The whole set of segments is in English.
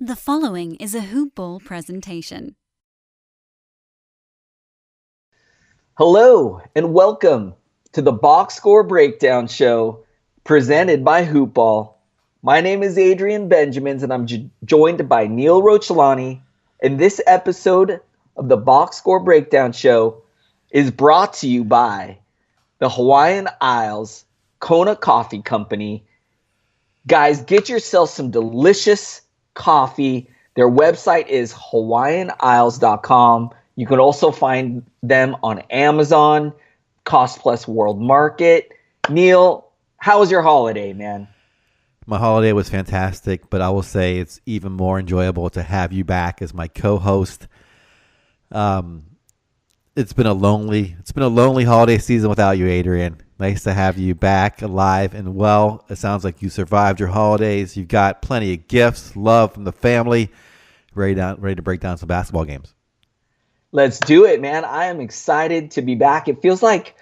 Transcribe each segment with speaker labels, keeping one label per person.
Speaker 1: The following is a Hoop Ball presentation.
Speaker 2: Hello and welcome to the Box Score Breakdown Show presented by Hoop Ball. My name is Adrian Benjamins and I'm joined by Neil Rochelani. And this episode of the Box Score Breakdown Show is brought to you by the Hawaiian Isles Kona Coffee Company. Guys, get yourself some delicious coffee. Their website is hawaiianisles.com. You can also find them on Amazon, Cost Plus World Market. Neil, how was your holiday, man?
Speaker 3: My holiday was fantastic, but I will say it's even more enjoyable to have you back as my co-host. It's been a lonely holiday season without you, Adrian. Nice to have you back alive and well. It sounds like you survived your holidays. You've got plenty of gifts, love from the family. Ready to break down some basketball games.
Speaker 2: Let's do it, man. I am excited to be back. It feels like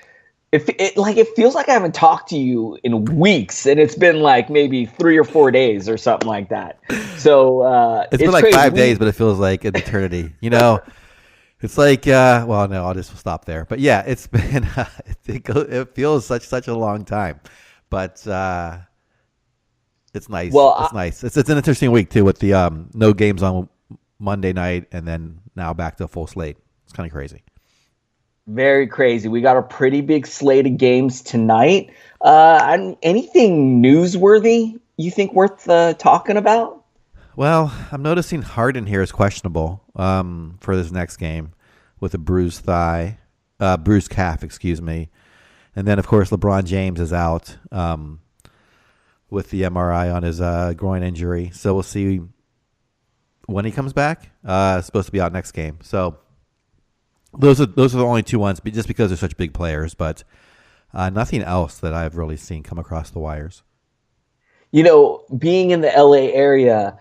Speaker 2: I haven't talked to you in weeks, and it's been like maybe 3 or 4 days or something like that. So
Speaker 3: it's been like crazy. 5 days, but it feels like an eternity. You know. It's like, well, no, I'll just stop there. But yeah, it's been, it feels such a long time, but it's nice.
Speaker 2: Well,
Speaker 3: it's nice. It's an interesting week too with the no games on Monday night and then now back to a full slate. It's kind of crazy.
Speaker 2: Very crazy. We got a pretty big slate of games tonight. Anything newsworthy you think worth talking about?
Speaker 3: Well, I'm noticing Harden here is questionable for this next game with a bruised calf, excuse me. And then, of course, LeBron James is out with the MRI on his groin injury. So we'll see when he comes back. It's supposed to be out next game. So those are the only two ones, just because they're such big players. But nothing else that I've really seen come across the wires.
Speaker 2: You know, being in the LA area,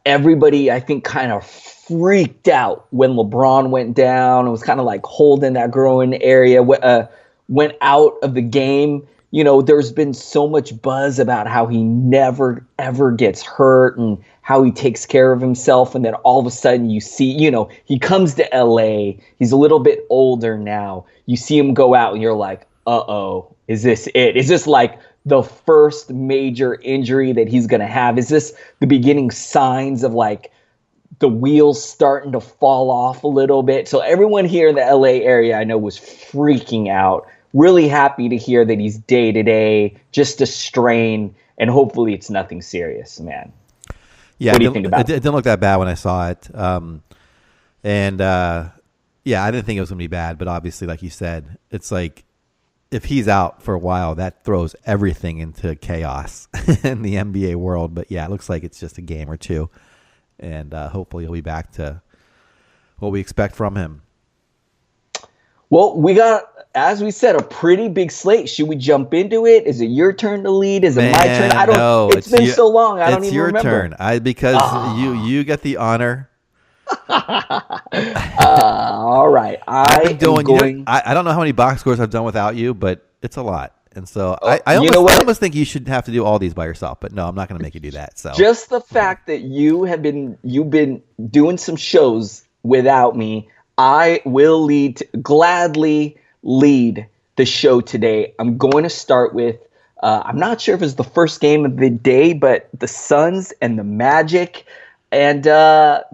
Speaker 2: everybody, I think, kind of freaked out when LeBron went down. It was kind of like holding that groin area, went out of the game. You know, there's been so much buzz about how he never, ever gets hurt and how he takes care of himself. And then all of a sudden you see, you know, he comes to LA. He's a little bit older now. You see him go out and you're like, uh-oh, is this it? Is this like the first major injury that he's going to have? Is this the beginning signs of like the wheels starting to fall off a little bit? So everyone here in the LA area, I know, was freaking out. Really happy to hear that he's day to day, just a strain, and hopefully it's nothing serious, man.
Speaker 3: Yeah,
Speaker 2: what do you think about
Speaker 3: it? It didn't look that bad when I saw it. Yeah, I didn't think it was going to be bad, but obviously, like you said, it's like, if he's out for a while, that throws everything into chaos in the NBA world. But yeah, it looks like it's just a game or two. And hopefully he'll be back to what we expect from him.
Speaker 2: Well, we got, as we said, a pretty big slate. Should we jump into it? Is it your turn to lead? Is it my turn? I don't know. It's been so long. I don't even remember.
Speaker 3: It's your turn. Because you get the honor.
Speaker 2: All right. I
Speaker 3: don't know how many box scores I've done without you, but it's a lot. And so I almost think you should have to do all these by yourself. But no, I'm not going to make you do that. So
Speaker 2: just the fact that you've been doing some shows without me, I will gladly lead the show today. I'm going to start with I'm not sure if it's the first game of the day, but the Suns and the Magic. And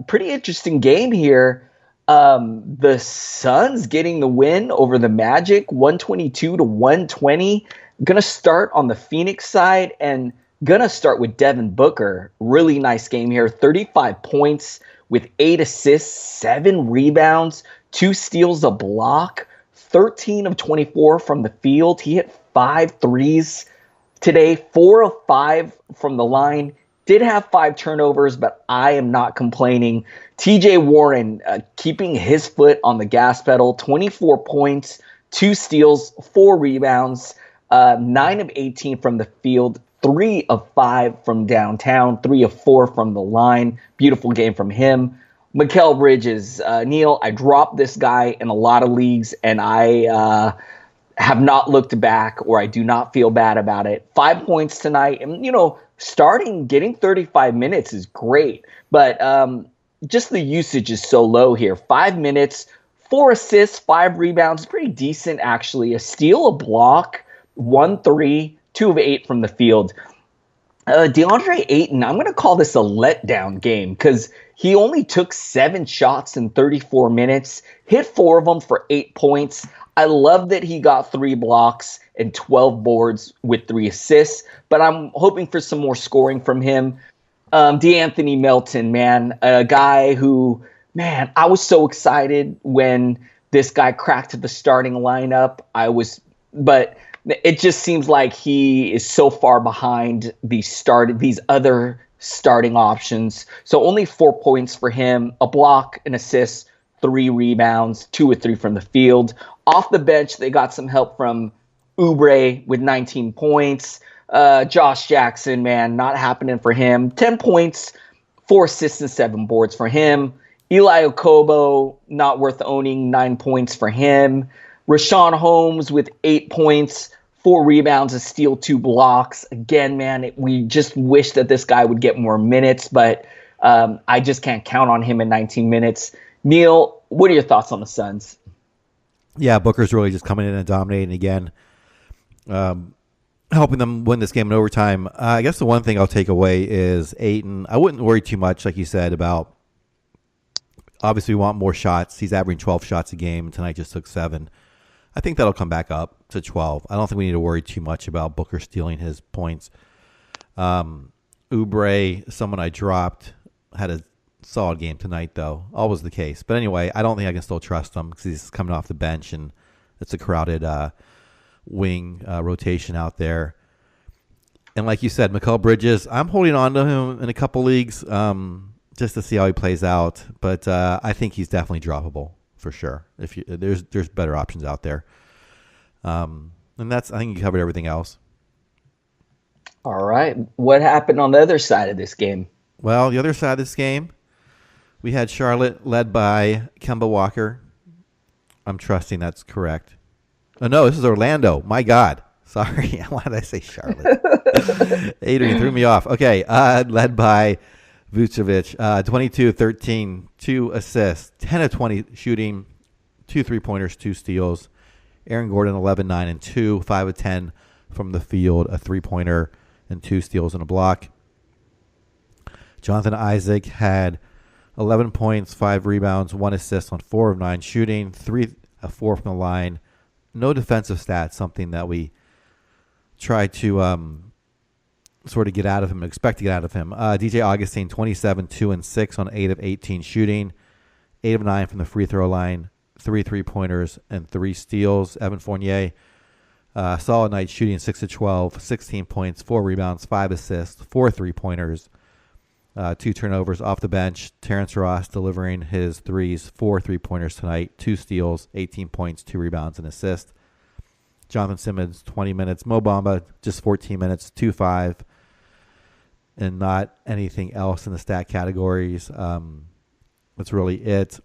Speaker 2: pretty interesting game here. The Suns getting the win over the Magic, 122-120. Going to start on the Phoenix side and going to start with Devin Booker. Really nice game here. 35 points with 8 assists, 7 rebounds, 2 steals, a block, 13 of 24 from the field. He hit 5 threes today, 4 of 5 from the line. Did have 5 turnovers, but I am not complaining. TJ Warren keeping his foot on the gas pedal, 24 points, 2 steals, 4 rebounds, 9 of 18 from the field, 3 of 5 from downtown, 3 of 4 from the line. Beautiful game from him. Mikal Bridges, Neil, I dropped this guy in a lot of leagues, and I have not looked back, or I do not feel bad about it. 5 points tonight. And, you know, getting 35 minutes is great, but just the usage is so low here. 5 minutes, 4 assists, 5 rebounds, pretty decent actually. A steal, a block, 1 3, 2 of 8 from the field. DeAndre Ayton, I'm going to call this a letdown game because he only took 7 shots in 34 minutes, hit 4 of them for 8 points. I love that he got 3 blocks and 12 boards with 3 assists, but I'm hoping for some more scoring from him. DeAnthony Melton, man, a guy who, man, I was so excited when this guy cracked the starting lineup. But it just seems like he is so far behind these other starting options. So only 4 points for him, a block, an assist, 3 rebounds, 2 or 3 from the field. Off the bench, they got some help from Oubre with 19 points. Josh Jackson, man, not happening for him. 10 points, 4 assists and 7 boards for him. Eli Okobo, not worth owning, 9 points for him. Rashawn Holmes with 8 points, 4 rebounds, a steal, 2 blocks. Again, man, we just wish that this guy would get more minutes, but I just can't count on him in 19 minutes. Neil, what are your thoughts on the Suns?
Speaker 3: Yeah, Booker's really just coming in and dominating again, helping them win this game in overtime. I guess the one thing I'll take away is Ayton. I wouldn't worry too much, like you said, about obviously we want more shots. He's averaging 12 shots a game, and tonight just took 7. I think that'll come back up to 12. I don't think we need to worry too much about Booker stealing his points. Oubre, someone I dropped, had a solid game tonight, though. Always the case. But anyway, I don't think I can still trust him because he's coming off the bench, and it's a crowded wing rotation out there. And like you said, Mikal Bridges, I'm holding on to him in a couple leagues just to see how he plays out. But I think he's definitely droppable for sure. There's better options out there. And I think you covered everything else.
Speaker 2: All right. What happened on the other side of this game?
Speaker 3: Well, the other side of this game, we had Charlotte led by Kemba Walker. I'm trusting that's correct. Oh, no, this is Orlando. My God. Sorry. Why did I say Charlotte? Adrian threw me off. Okay. Led by Vucevic. 22 of 13, 2 assists, 10 of 20 shooting, 2 3-pointers, 2 steals. Aaron Gordon, 11, 9, and 2, 5 of 10 from the field, a 3-pointer, and 2 steals and a block. Jonathan Isaac had 11 points, 5 rebounds, 1 assist on 4 of 9 shooting, 3 of 4 from the line. No defensive stats, something that we try to sort of get out of him, expect to get out of him. DJ Augustine, 27, 2 and 6 on 8 of 18 shooting, 8 of 9 from the free throw line, 3 3-pointers, and 3 steals. Evan Fournier, solid night shooting, 6 of 12, 16 points, 4 rebounds, 5 assists, 4 3-pointers, 2 turnovers off the bench. Terrence Ross delivering his threes, 4 3-pointers tonight, 2 steals, 18 points, 2 rebounds, and assist. Jonathan Simmons, 20 minutes. Mo Bamba, just 14 minutes, 2-5, and not anything else in the stat categories. That's really it.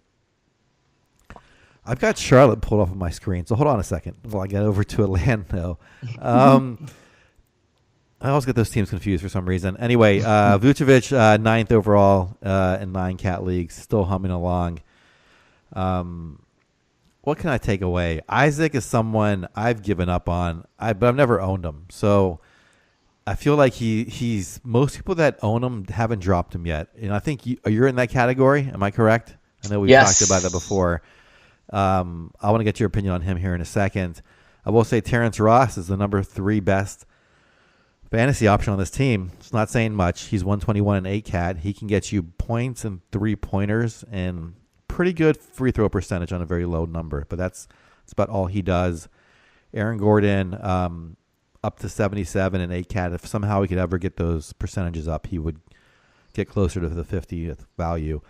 Speaker 3: I've got Charlotte pulled off of my screen, so hold on a second while I get over to Orlando. I always get those teams confused for some reason. Anyway, Vucevic, 9th overall in 9 cat leagues, still humming along. What can I take away? Isaac is someone I've given up on, but I've never owned him. So I feel like he's most people that own him haven't dropped him yet. And I think you're in that category. Am I correct? I know we've talked about that before. I want to get your opinion on him here in a second. I will say Terrence Ross is the number 3 best fantasy option on this team. It's not saying much. He's 121 and 8 cat. He can get you points and 3-pointers and pretty good free throw percentage on a very low number. But that's about all he does. Aaron Gordon up to 77 and 8 cat. If somehow he could ever get those percentages up, he would get closer to the 50th value.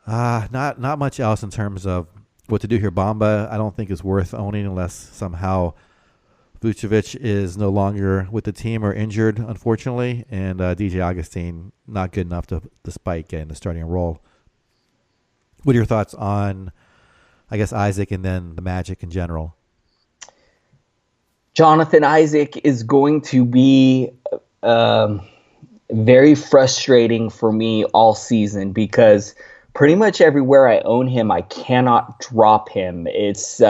Speaker 3: Not much else in terms of what to do here. Bamba, I don't think is worth owning unless somehow Vucevic is no longer with the team or injured, unfortunately. And DJ Augustine, not good enough despite getting the starting role. What are your thoughts on, I guess, Isaac and then the Magic in general?
Speaker 2: Jonathan Isaac is going to be very frustrating for me all season because pretty much everywhere I own him, I cannot drop him. It's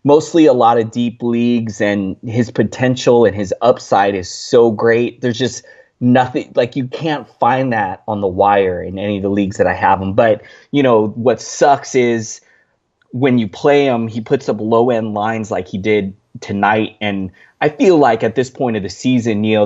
Speaker 2: mostly a lot of deep leagues, and his potential and his upside is so great. There's just nothing, like, you can't find that on the wire in any of the leagues that I have him. But, what sucks is when you play him, he puts up low end lines like he did tonight. And I feel like at this point of the season, Neil,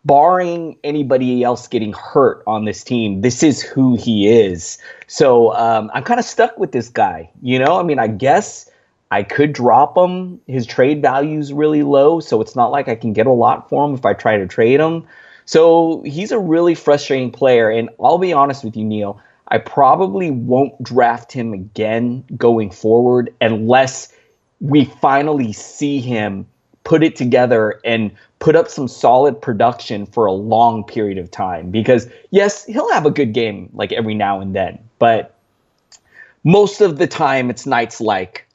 Speaker 2: barring anybody else getting hurt on this team, this is who he is. So I'm kind of stuck with this guy. I guess I could drop him. His trade value is really low, so it's not like I can get a lot for him if I try to trade him. So he's a really frustrating player. And I'll be honest with you, Neil, I probably won't draft him again going forward unless we finally see him put it together and put up some solid production for a long period of time. Because, yes, he'll have a good game like every now and then, but most of the time it's nights like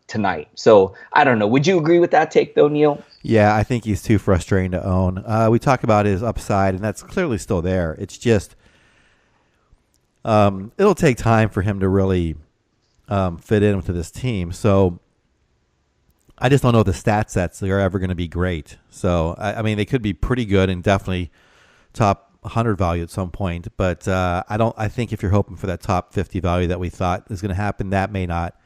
Speaker 2: tonight. So I don't know. Would you agree with that take, though, Neil?
Speaker 3: Yeah, I think he's too frustrating to own. We talk about his upside, and that's clearly still there. It's just it'll take time for him to really fit into this team. So I just don't know if the stat sets are ever going to be great. So, they could be pretty good and definitely top 100 value at some point. But I think if you're hoping for that top 50 value that we thought is going to happen, that may not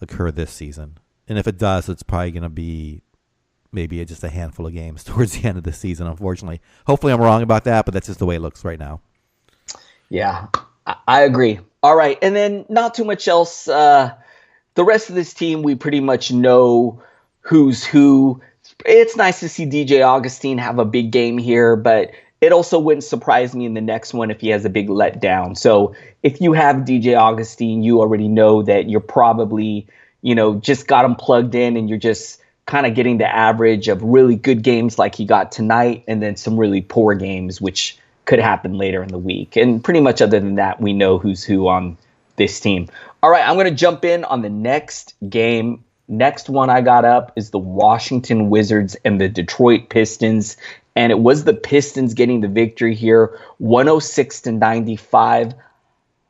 Speaker 3: occur this season. And if it does, it's probably going to be maybe just a handful of games towards the end of the season, unfortunately. Hopefully I'm wrong about that, but that's just the way it looks right now.
Speaker 2: Yeah, I agree. All right, and then not too much else. The rest of this team, we pretty much know who's who. It's nice to see DJ Augustine have a big game here, but it also wouldn't surprise me in the next one if he has a big letdown. So if you have DJ Augustine, you already know that you're probably, just got him plugged in and you're just kind of getting the average of really good games like he got tonight and then some really poor games, which could happen later in the week. And pretty much other than that, we know who's who on this team. All right, I'm going to jump in on the next game. Next one I got up is the Washington Wizards and the Detroit Pistons. And it was the Pistons getting the victory here, 106-95.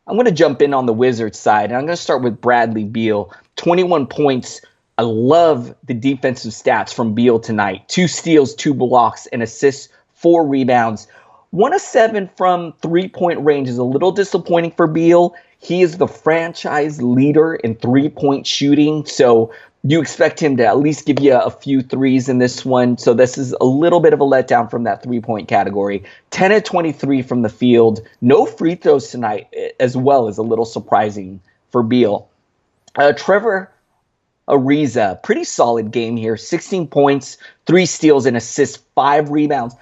Speaker 2: I'm going to jump in on the Wizards side, and I'm going to start with Bradley Beal. 21 points. I love the defensive stats from Beal tonight. 2 steals, 2 blocks, and assists, 4 rebounds. 1 of 7 from three-point range is a little disappointing for Beal. He is the franchise leader in three-point shooting, so you expect him to at least give you a few threes in this one. So this is a little bit of a letdown from that three-point category. 10 of 23 from the field. No free throws tonight as well is a little surprising for Beal. Trevor Ariza, pretty solid game here. 16 points, 3 steals and assists, 5 rebounds.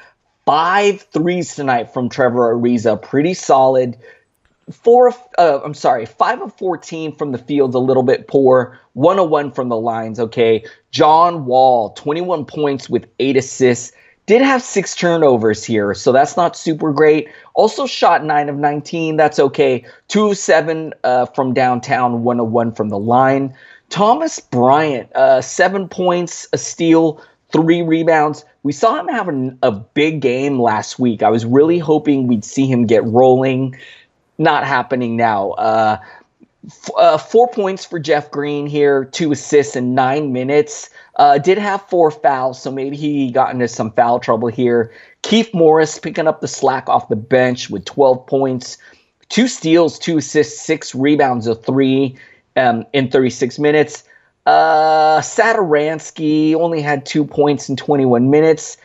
Speaker 2: 5 threes tonight from Trevor Ariza. Pretty solid. 5 of 14 from the field, a little bit poor. 1 of 1 from the lines. Okay. John Wall, 21 points with 8 assists. Did have 6 turnovers here, so that's not super great. Also shot 9 of 19. That's okay. 2 of 7 from downtown, 1 of 1 from the line. Thomas Bryant, 7 points, a steal, 3 rebounds. We saw him having a big game last week. I was really hoping we'd see him get rolling. Not happening now. 4 points for Jeff Green here, 2 assists in 9 minutes. Did have 4 fouls, so maybe he got into some foul trouble here. Keith Morris picking up the slack off the bench with 12 points, 2 steals, 2 assists, 6 rebounds of 3 in 36 minutes. Satoransky only had 2 points in 21 minutes.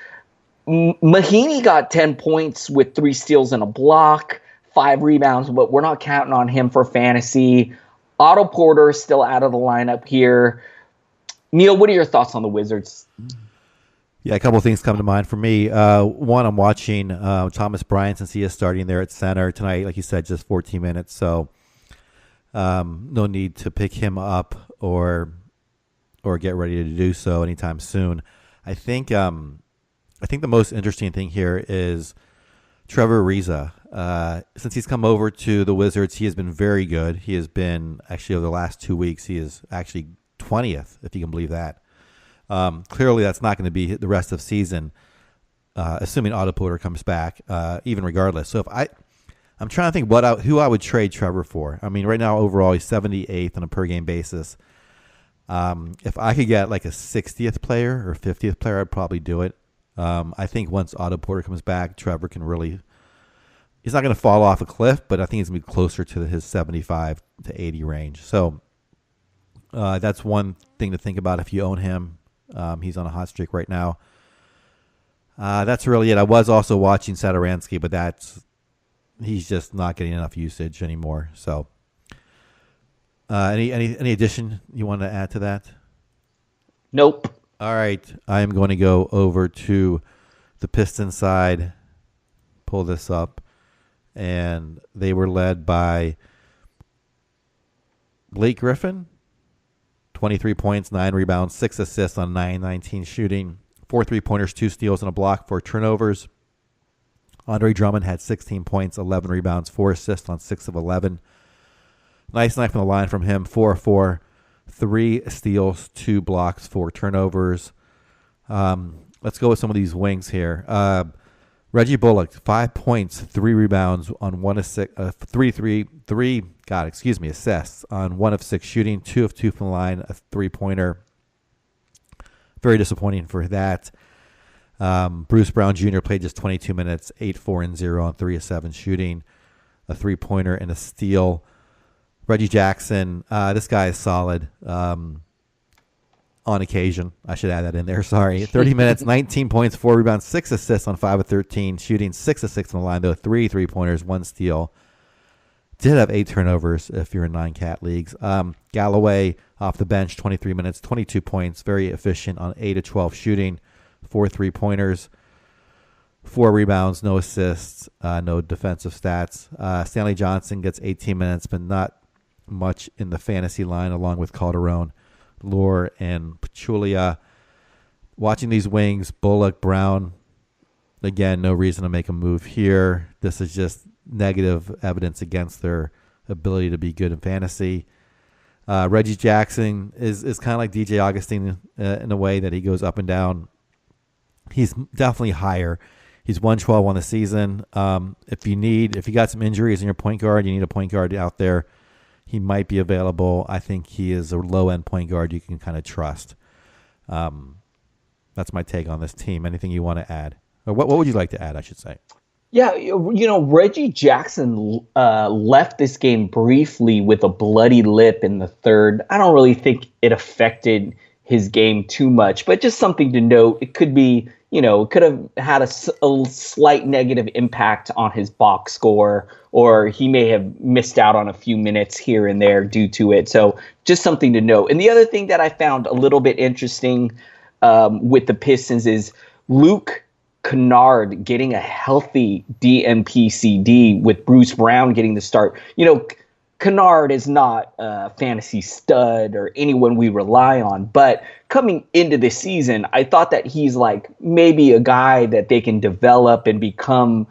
Speaker 2: Mahinmi got 10 points with 3 steals and a block. 5 rebounds, but we're not counting on him for fantasy. Otto Porter still out of the lineup here. Neil, what are your thoughts on the Wizards?
Speaker 3: Yeah, a couple of things come to mind for me. One, I'm watching Thomas Bryant since he is starting there at center tonight. Like you said, just 14 minutes, so no need to pick him up or get ready to do so anytime soon. I think the most interesting thing here is Trevor Ariza. Since he's come over to the Wizards, he has been very good. He has been, actually, over the last 2 weeks, he is actually 20th, if you can believe that. Clearly, that's not going to be the rest of the season. assuming Otto Porter comes back, even regardless. So I'm trying to think who I would trade Trevor for. I mean, right now overall he's 78th on a per game basis. If I could get like a 60th player or 50th player, I'd probably do it. I think once Otto Porter comes back, Trevor can really. He's not going to fall off a cliff, but I think he's going to be closer to his 75 to 80 range. So that's one thing to think about if you own him. He's on a hot streak right now. That's really it. I was also watching Satoransky, but he's just not getting enough usage anymore. So any addition you want to add to that?
Speaker 2: Nope.
Speaker 3: All right. I am going to go over to the Pistons side, pull this up. And they were led by Blake Griffin, 23 points, 9 rebounds, 6 assists on 9-19 shooting, 4 3-pointers, 2 steals, and a block, 4 turnovers. Andre Drummond had 16 points, 11 rebounds, 4 assists on 6 of 11. Nice night from the line from him, 4-4, 3 steals, 2 blocks, 4 turnovers. Let's go with some of these wings here. Reggie Bullock, 5 points, 3 rebounds on 1 of 6, assists on 1 of 6 shooting, 2 of 2 from the line, a 3-pointer. Very disappointing for that. Bruce Brown Jr. played just 22 minutes, 8-4-0 on 3 of 7 shooting, a 3-pointer and a steal. Reggie Jackson, this guy is solid. On occasion. I should add that in there. Sorry. 30 minutes, 19 points, 4 rebounds, 6 assists on 5 of 13, shooting 6 of 6 on the line, though 3 3-pointers, 1 steal. Did have 8 turnovers if you're in 9-cat leagues. Galloway off the bench, 23 minutes, 22 points, very efficient on 8 of 12 shooting, 4 3-pointers, 4 rebounds, no assists, no defensive stats. Stanley Johnson gets 18 minutes, but not much in the fantasy line, along with Calderon, Lure, and Pachulia. Watching these wings, Bullock, Brown, again, no reason to make a move here. This is just negative evidence against their ability to be good in fantasy. Reggie Jackson is kind of like DJ Augustine in a way that he goes up and down. He's definitely higher. He's 112 on the season. If you got some injuries in your point guard, you need a point guard out there, he might be available. I think he is a low-end point guard you can kind of trust. That's my take on this team. Anything you want to add? Or what would you like to add, I should say?
Speaker 2: Yeah, Reggie Jackson left this game briefly with a bloody lip in the third. I don't really think it affected his game too much, but just something to note. It could be, it could have had a slight negative impact on his box score, or he may have missed out on a few minutes here and there due to it. So just something to note. And the other thing that I found a little bit interesting with the Pistons is Luke Kennard getting a healthy DNP-CD with Bruce Brown getting the start. Kennard is not a fantasy stud or anyone we rely on, but coming into the season, I thought that he's like maybe a guy that they can develop and become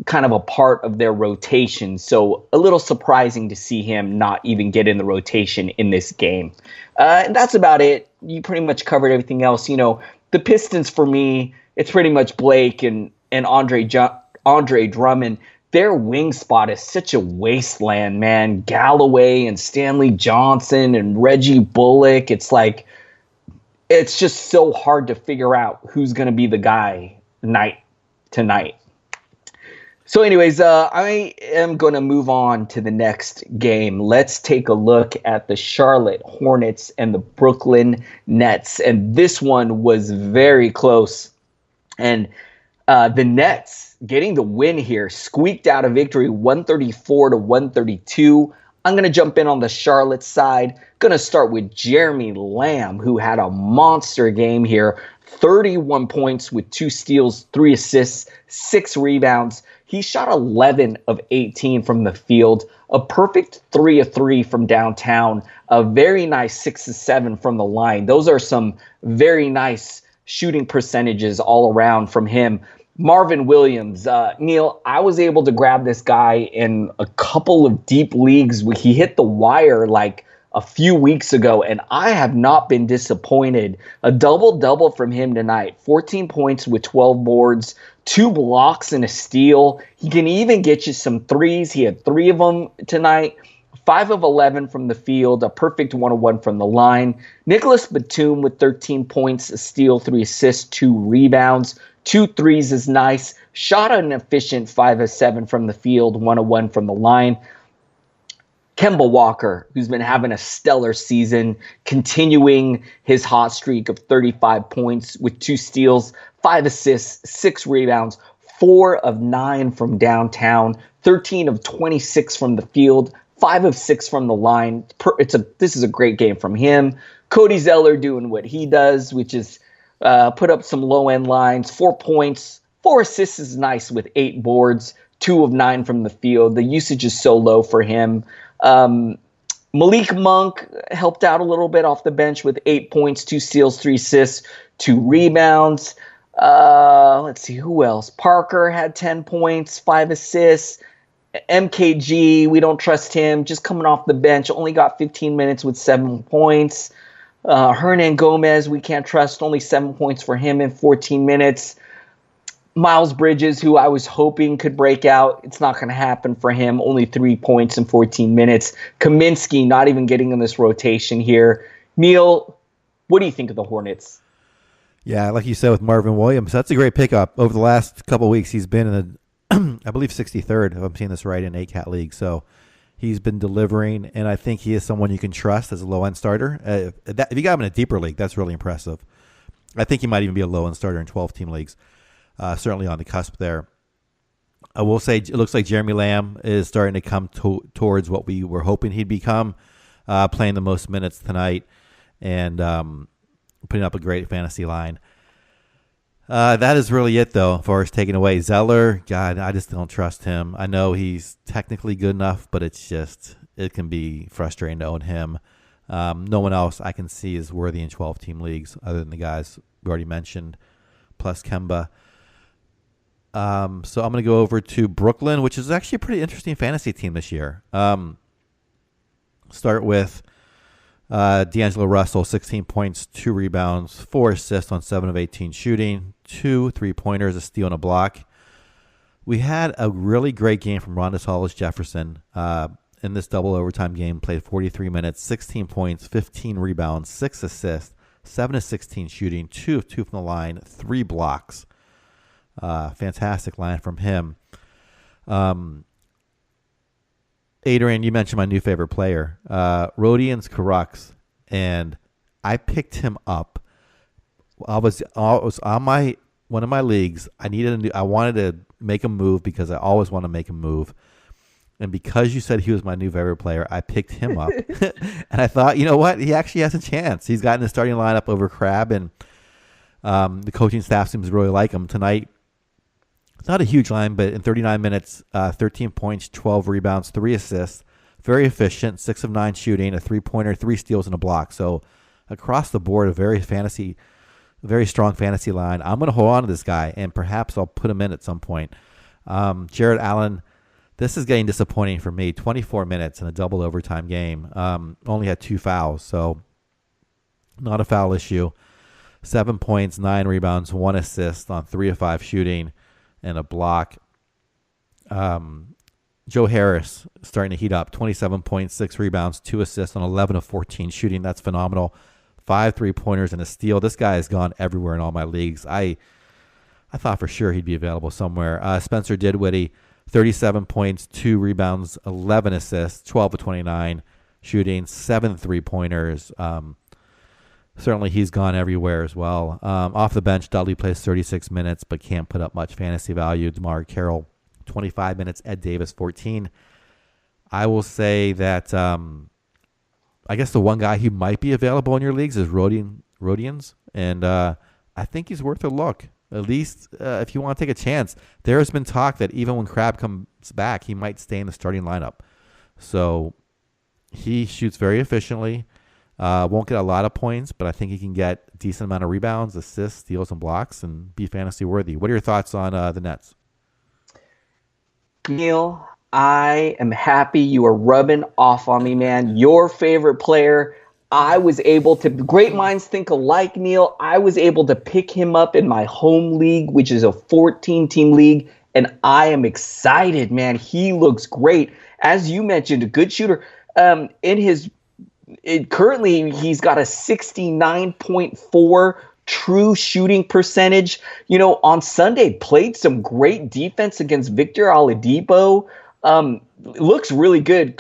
Speaker 2: kind of a part of their rotation. So a little surprising to see him not even get in the rotation in this game. And that's about it. You pretty much covered everything else. The Pistons for me, it's pretty much Blake and Andre Drummond. Their wing spot is such a wasteland, man. Galloway and Stanley Johnson and Reggie Bullock. It's just so hard to figure out who's going to be the guy night to night. So anyways, I am going to move on to the next game. Let's take a look at the Charlotte Hornets and the Brooklyn Nets. And this one was very close. And the Nets getting the win here, squeaked out a victory 134-132. I'm going to jump in on the Charlotte side. Going to start with Jeremy Lamb, who had a monster game here. 31 points with 2 steals, 3 assists, 6 rebounds. He shot 11 of 18 from the field, a perfect 3 of 3 from downtown, a very nice 6 of 7 from the line. Those are some very nice shooting percentages all around from him. Marvin Williams, Neil, I was able to grab this guy in a couple of deep leagues. He hit the wire like a few weeks ago, and I have not been disappointed. A double-double from him tonight. 14 points with 12 boards, 2 blocks and a steal. He can even get you some threes. He had 3 of them tonight. 5 of 11 from the field, a perfect 1-1 from the line. Nicholas Batum with 13 points, a steal, 3 assists, 2 rebounds. 2 threes is nice. Shot an efficient 5 of 7 from the field, 1-1 from the line. Kemba Walker, who's been having a stellar season, continuing his hot streak of 35 points with 2 steals, 5 assists, 6 rebounds, 4 of 9 from downtown, 13 of 26 from the field, 5 of 6 from the line. This is a great game from him. Cody Zeller doing what he does, which is put up some low-end lines, 4 points, 4 assists is nice with 8 boards, 2 of 9 from the field. The usage is so low for him. Malik Monk helped out a little bit off the bench with 8 points, 2 steals, 3 assists, 2 rebounds. Let's see, who else? Parker had 10 points, 5 assists. MKG, we don't trust him. Just coming off the bench, only got 15 minutes with 7 points. Hernan Gomez, we can't trust. Only 7 points for him in 14 minutes. Miles Bridges, who I was hoping could break out, it's not going to happen for him. Only 3 points in 14 minutes. Kaminsky not even getting in this rotation here. Neil, what do you think of the Hornets?
Speaker 3: Yeah, like you said with Marvin Williams, that's a great pickup. Over the last couple of weeks, he's been in the, I believe, 63rd, if I'm seeing this right, in ACAT League. So he's been delivering, and I think he is someone you can trust as a low-end starter. If you got him in a deeper league, that's really impressive. I think he might even be a low-end starter in 12-team leagues. Certainly on the cusp there. I will say it looks like Jeremy Lamb is starting to come towards what we were hoping he'd become, playing the most minutes tonight and putting up a great fantasy line. That is really it, though, as far as taking away. Zeller, God, I just don't trust him. I know he's technically good enough, but it can be frustrating to own him. No one else I can see is worthy in 12-team leagues other than the guys we already mentioned, plus Kemba. So I'm going to go over to Brooklyn, which is actually a pretty interesting fantasy team this year. Start with D'Angelo Russell, 16 points, 2 rebounds, 4 assists on 7 of 18 shooting, 2 3-pointers, a steal and a block. We had a really great game from Rondé Hollis-Jefferson in this double overtime game. Played 43 minutes, 16 points, 15 rebounds, 6 assists, 7 of 16 shooting, 2 of 2 from the line, 3 blocks. Fantastic line from him. Adrian, you mentioned my new favorite player, Rodions Kurucs, and I picked him up. I was on one of my leagues. I wanted to make a move because I always want to make a move. And because you said he was my new favorite player, I picked him up. And I thought, you know what? He actually has a chance. He's gotten the starting lineup over Crabbe, and the coaching staff seems to really like him tonight. It's not a huge line, but in 39 minutes, 13 points, 12 rebounds, 3 assists. Very efficient, 6 of 9 shooting, a 3-pointer, 3 steals, and a block. So across the board, a very strong fantasy line. I'm going to hold on to this guy, and perhaps I'll put him in at some point. Jared Allen, this is getting disappointing for me. 24 minutes in a double overtime game. Only had 2 fouls, so not a foul issue. 7 points, 9 rebounds, 1 assist on 3 of 5 shooting, and a block. Joe Harris starting to heat up. 27 points, 6 rebounds, 2 assists on 11 of 14 shooting. That's phenomenal. 5 3-pointers and a steal. This guy has gone everywhere in all my leagues. I thought for sure he'd be available somewhere. Spencer Dinwiddie, 37 points, 2 rebounds, 11 assists, 12 of 29 shooting, 7 3-pointers. Certainly he's gone everywhere as well. Off the bench, Dudley plays 36 minutes but can't put up much fantasy value. DeMar Carroll, 25 minutes. Ed Davis, 14. I will say that I guess the one guy who might be available in your leagues is Rodions, and I think he's worth a look, at least if you want to take a chance. There has been talk that even when Crabbe comes back, he might stay in the starting lineup. So he shoots very efficiently. Won't get a lot of points, but I think he can get a decent amount of rebounds, assists, steals, and blocks and be fantasy worthy. What are your thoughts on the Nets?
Speaker 2: Neil, I am happy you are rubbing off on me, man. Your favorite player. I was able to, great minds think alike, Neil. I was able to pick him up in my home league, which is a 14-team league, and I am excited, man. He looks great. As you mentioned, a good shooter. Currently, he's got a 69.4 true shooting percentage. On Sunday, played some great defense against Victor Oladipo. Looks really good.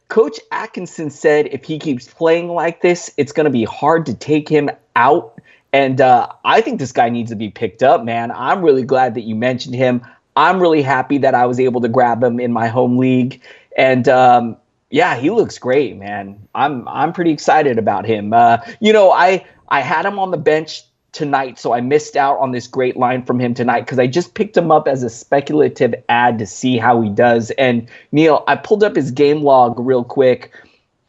Speaker 2: Coach Atkinson said if he keeps playing like this, it's going to be hard to take him out. And I think this guy needs to be picked up, man. I'm really glad that you mentioned him. I'm really happy that I was able to grab him in my home league. And yeah, he looks great, man. I'm pretty excited about him. I had him on the bench tonight, so I missed out on this great line from him tonight because I just picked him up as a speculative ad to see how he does. And Neil, I pulled up his game log real quick.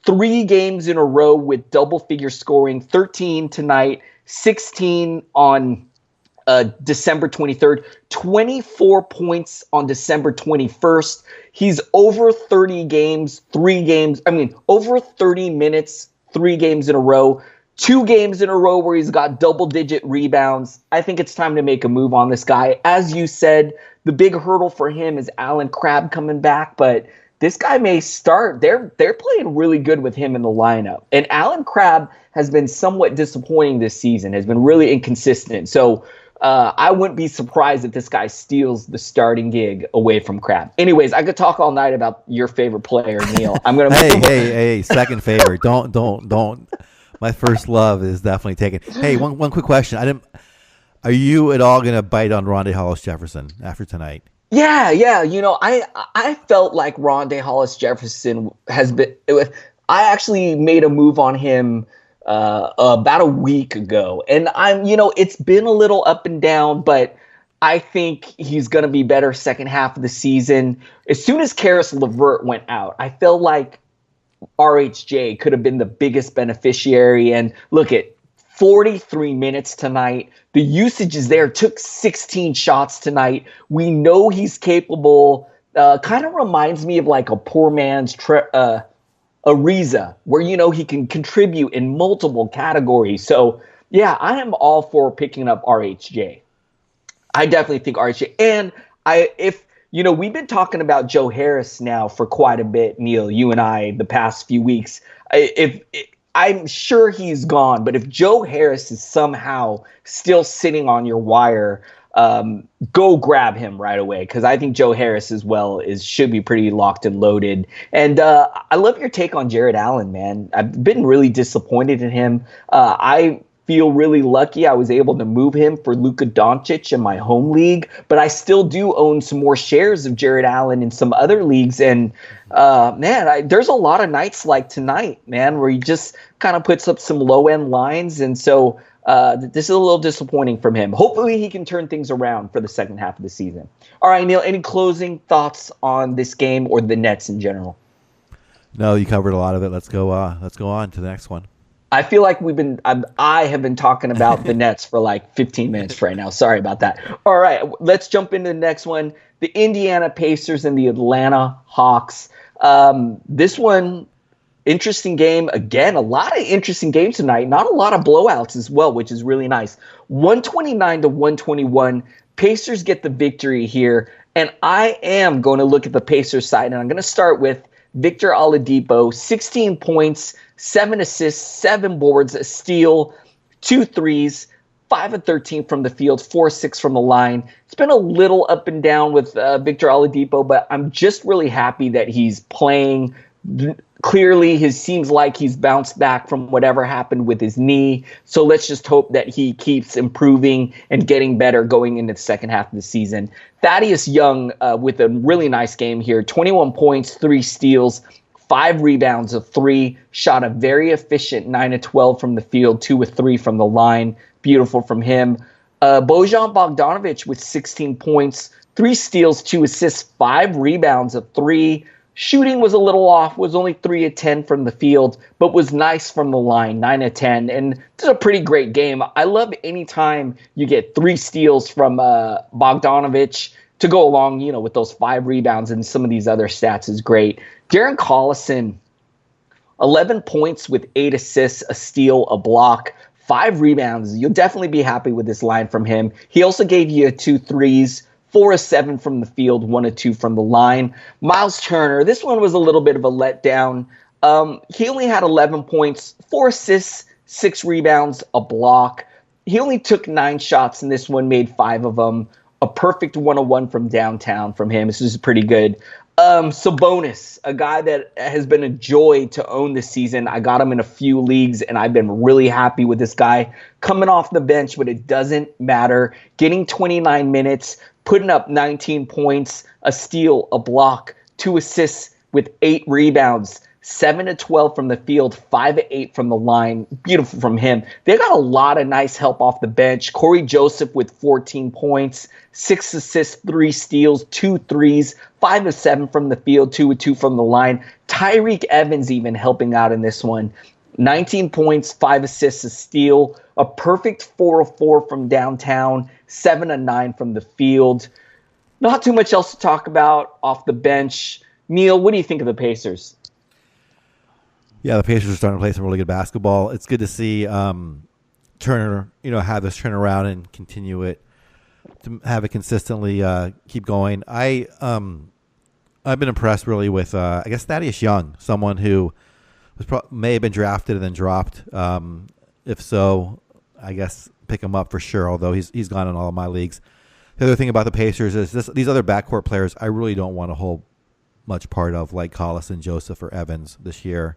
Speaker 2: 3 games in a row with double-figure scoring, 13 tonight, 16 on December 23rd, 24 points on December 21st. He's over 30 minutes, 3 games in a row. 2 games in a row where he's got double-digit rebounds. I think it's time to make a move on this guy. As you said, the big hurdle for him is Allen Crabbe coming back, but this guy may start. They're playing really good with him in the lineup. And Allen Crabbe has been somewhat disappointing this season, has been really inconsistent. So I wouldn't be surprised if this guy steals the starting gig away from Crabbe. Anyways, I could talk all night about your favorite player, Neil. I'm gonna
Speaker 3: hey, second favorite. Don't. My first love is definitely taken. Hey, one quick question. Are you at all gonna bite on Rondae Hollis-Jefferson after tonight?
Speaker 2: Yeah. I felt like Rondae Hollis-Jefferson has been. I actually made a move on him about a week ago, and it's been a little up and down, but I think he's gonna be better second half of the season. As soon as Karis LeVert went out, I felt like RHJ could have been the biggest beneficiary. And look at 43 minutes tonight. The usage is there. Took 16 shots tonight. We know he's capable. Kind of reminds me of like a poor man's Ariza, where he can contribute in multiple categories. So yeah, I am all for picking up RHJ. I definitely think RHJ. And we've been talking about Joe Harris now for quite a bit, Neil, you and I, the past few weeks. I'm sure he's gone, but if Joe Harris is somehow still sitting on your wire, go grab him right away, because I think Joe Harris as well should be pretty locked and loaded. And I love your take on Jared Allen, man. I've been really disappointed in him. I feel really lucky I was able to move him for Luka Doncic in my home league, but I still do own some more shares of Jared Allen in some other leagues. And there's a lot of nights like tonight, man, where he just kind of puts up some low end lines. And so this is a little disappointing from him. Hopefully he can turn things around for the second half of the season. All right, Neil, any closing thoughts on this game or the Nets in general?
Speaker 3: No, you covered a lot of it. Let's go on to the next one.
Speaker 2: I feel like I have been talking about the Nets for like 15 minutes right now. Sorry about that. All right, let's jump into the next one. The Indiana Pacers and the Atlanta Hawks. This one, interesting game. Again, a lot of interesting games tonight. Not a lot of blowouts as well, which is really nice. 129-121. Pacers get the victory here. And I am going to look at the Pacers side, and I'm going to start with Victor Oladipo, 16 points, 7 assists, 7 boards, a steal, 2 threes, 5 of 13 from the field, 4-6 from the line. It's been a little up and down with Victor Oladipo, but I'm just really happy that he's playing. Clearly, seems like he's bounced back from whatever happened with his knee. So let's just hope that he keeps improving and getting better going into the second half of the season. Thaddeus Young with a really nice game here. 21 points, 3 steals, 5 rebounds of 3. Shot a very efficient 9 of 12 from the field, 2 of 3 from the line. Beautiful from him. Bojan Bogdanovic with 16 points, 3 steals, 2 assists, 5 rebounds of 3. Shooting was a little off, was only 3 of 10 from the field, but was nice from the line, 9 of 10. And this is a pretty great game. I love any time you get 3 steals from Bogdanovic. to go along, with those 5 rebounds and some of these other stats is great. Darren Collison, 11 points with 8 assists, a steal, a block, 5 rebounds. You'll definitely be happy with this line from him. He also gave you 2 threes, 4 of 7 from the field, 1 of 2 from the line. Miles Turner, this one was a little bit of a letdown. He only had 11 points, 4 assists, 6 rebounds, a block. He only took 9 shots in this one, made 5 of them. A perfect 101 from downtown from him. This is pretty good. Sabonis, a guy that has been a joy to own this season. I got him in a few leagues, and I've been really happy with this guy. Coming off the bench, but it doesn't matter. Getting 29 minutes, putting up 19 points, a steal, a block, 2 assists with 8 rebounds. 7 of 12 from the field, 5 of 8 from the line. Beautiful from him. They got a lot of nice help off the bench. Corey Joseph with 14 points, 6 assists, 3 steals, 2 threes, 5 of 7 from the field, 2 of 2 from the line. Tyreek Evans even helping out in this one. 19 points, 5 assists, a steal, a perfect 4 of 4 from downtown, 7 of 9 from the field. Not too much else to talk about off the bench. Neil, what do you think of the Pacers?
Speaker 3: Yeah, the Pacers are starting to play some really good basketball. It's good to see Turner, have this turnaround and continue it, to have it consistently keep going. I've been impressed really with I guess Thaddeus Young, someone who may have been drafted and then dropped. If so, I guess pick him up for sure. Although he's gone in all of my leagues. The other thing about the Pacers is these other backcourt players I really don't want to hold much part of, like Collison, Joseph, or Evans this year.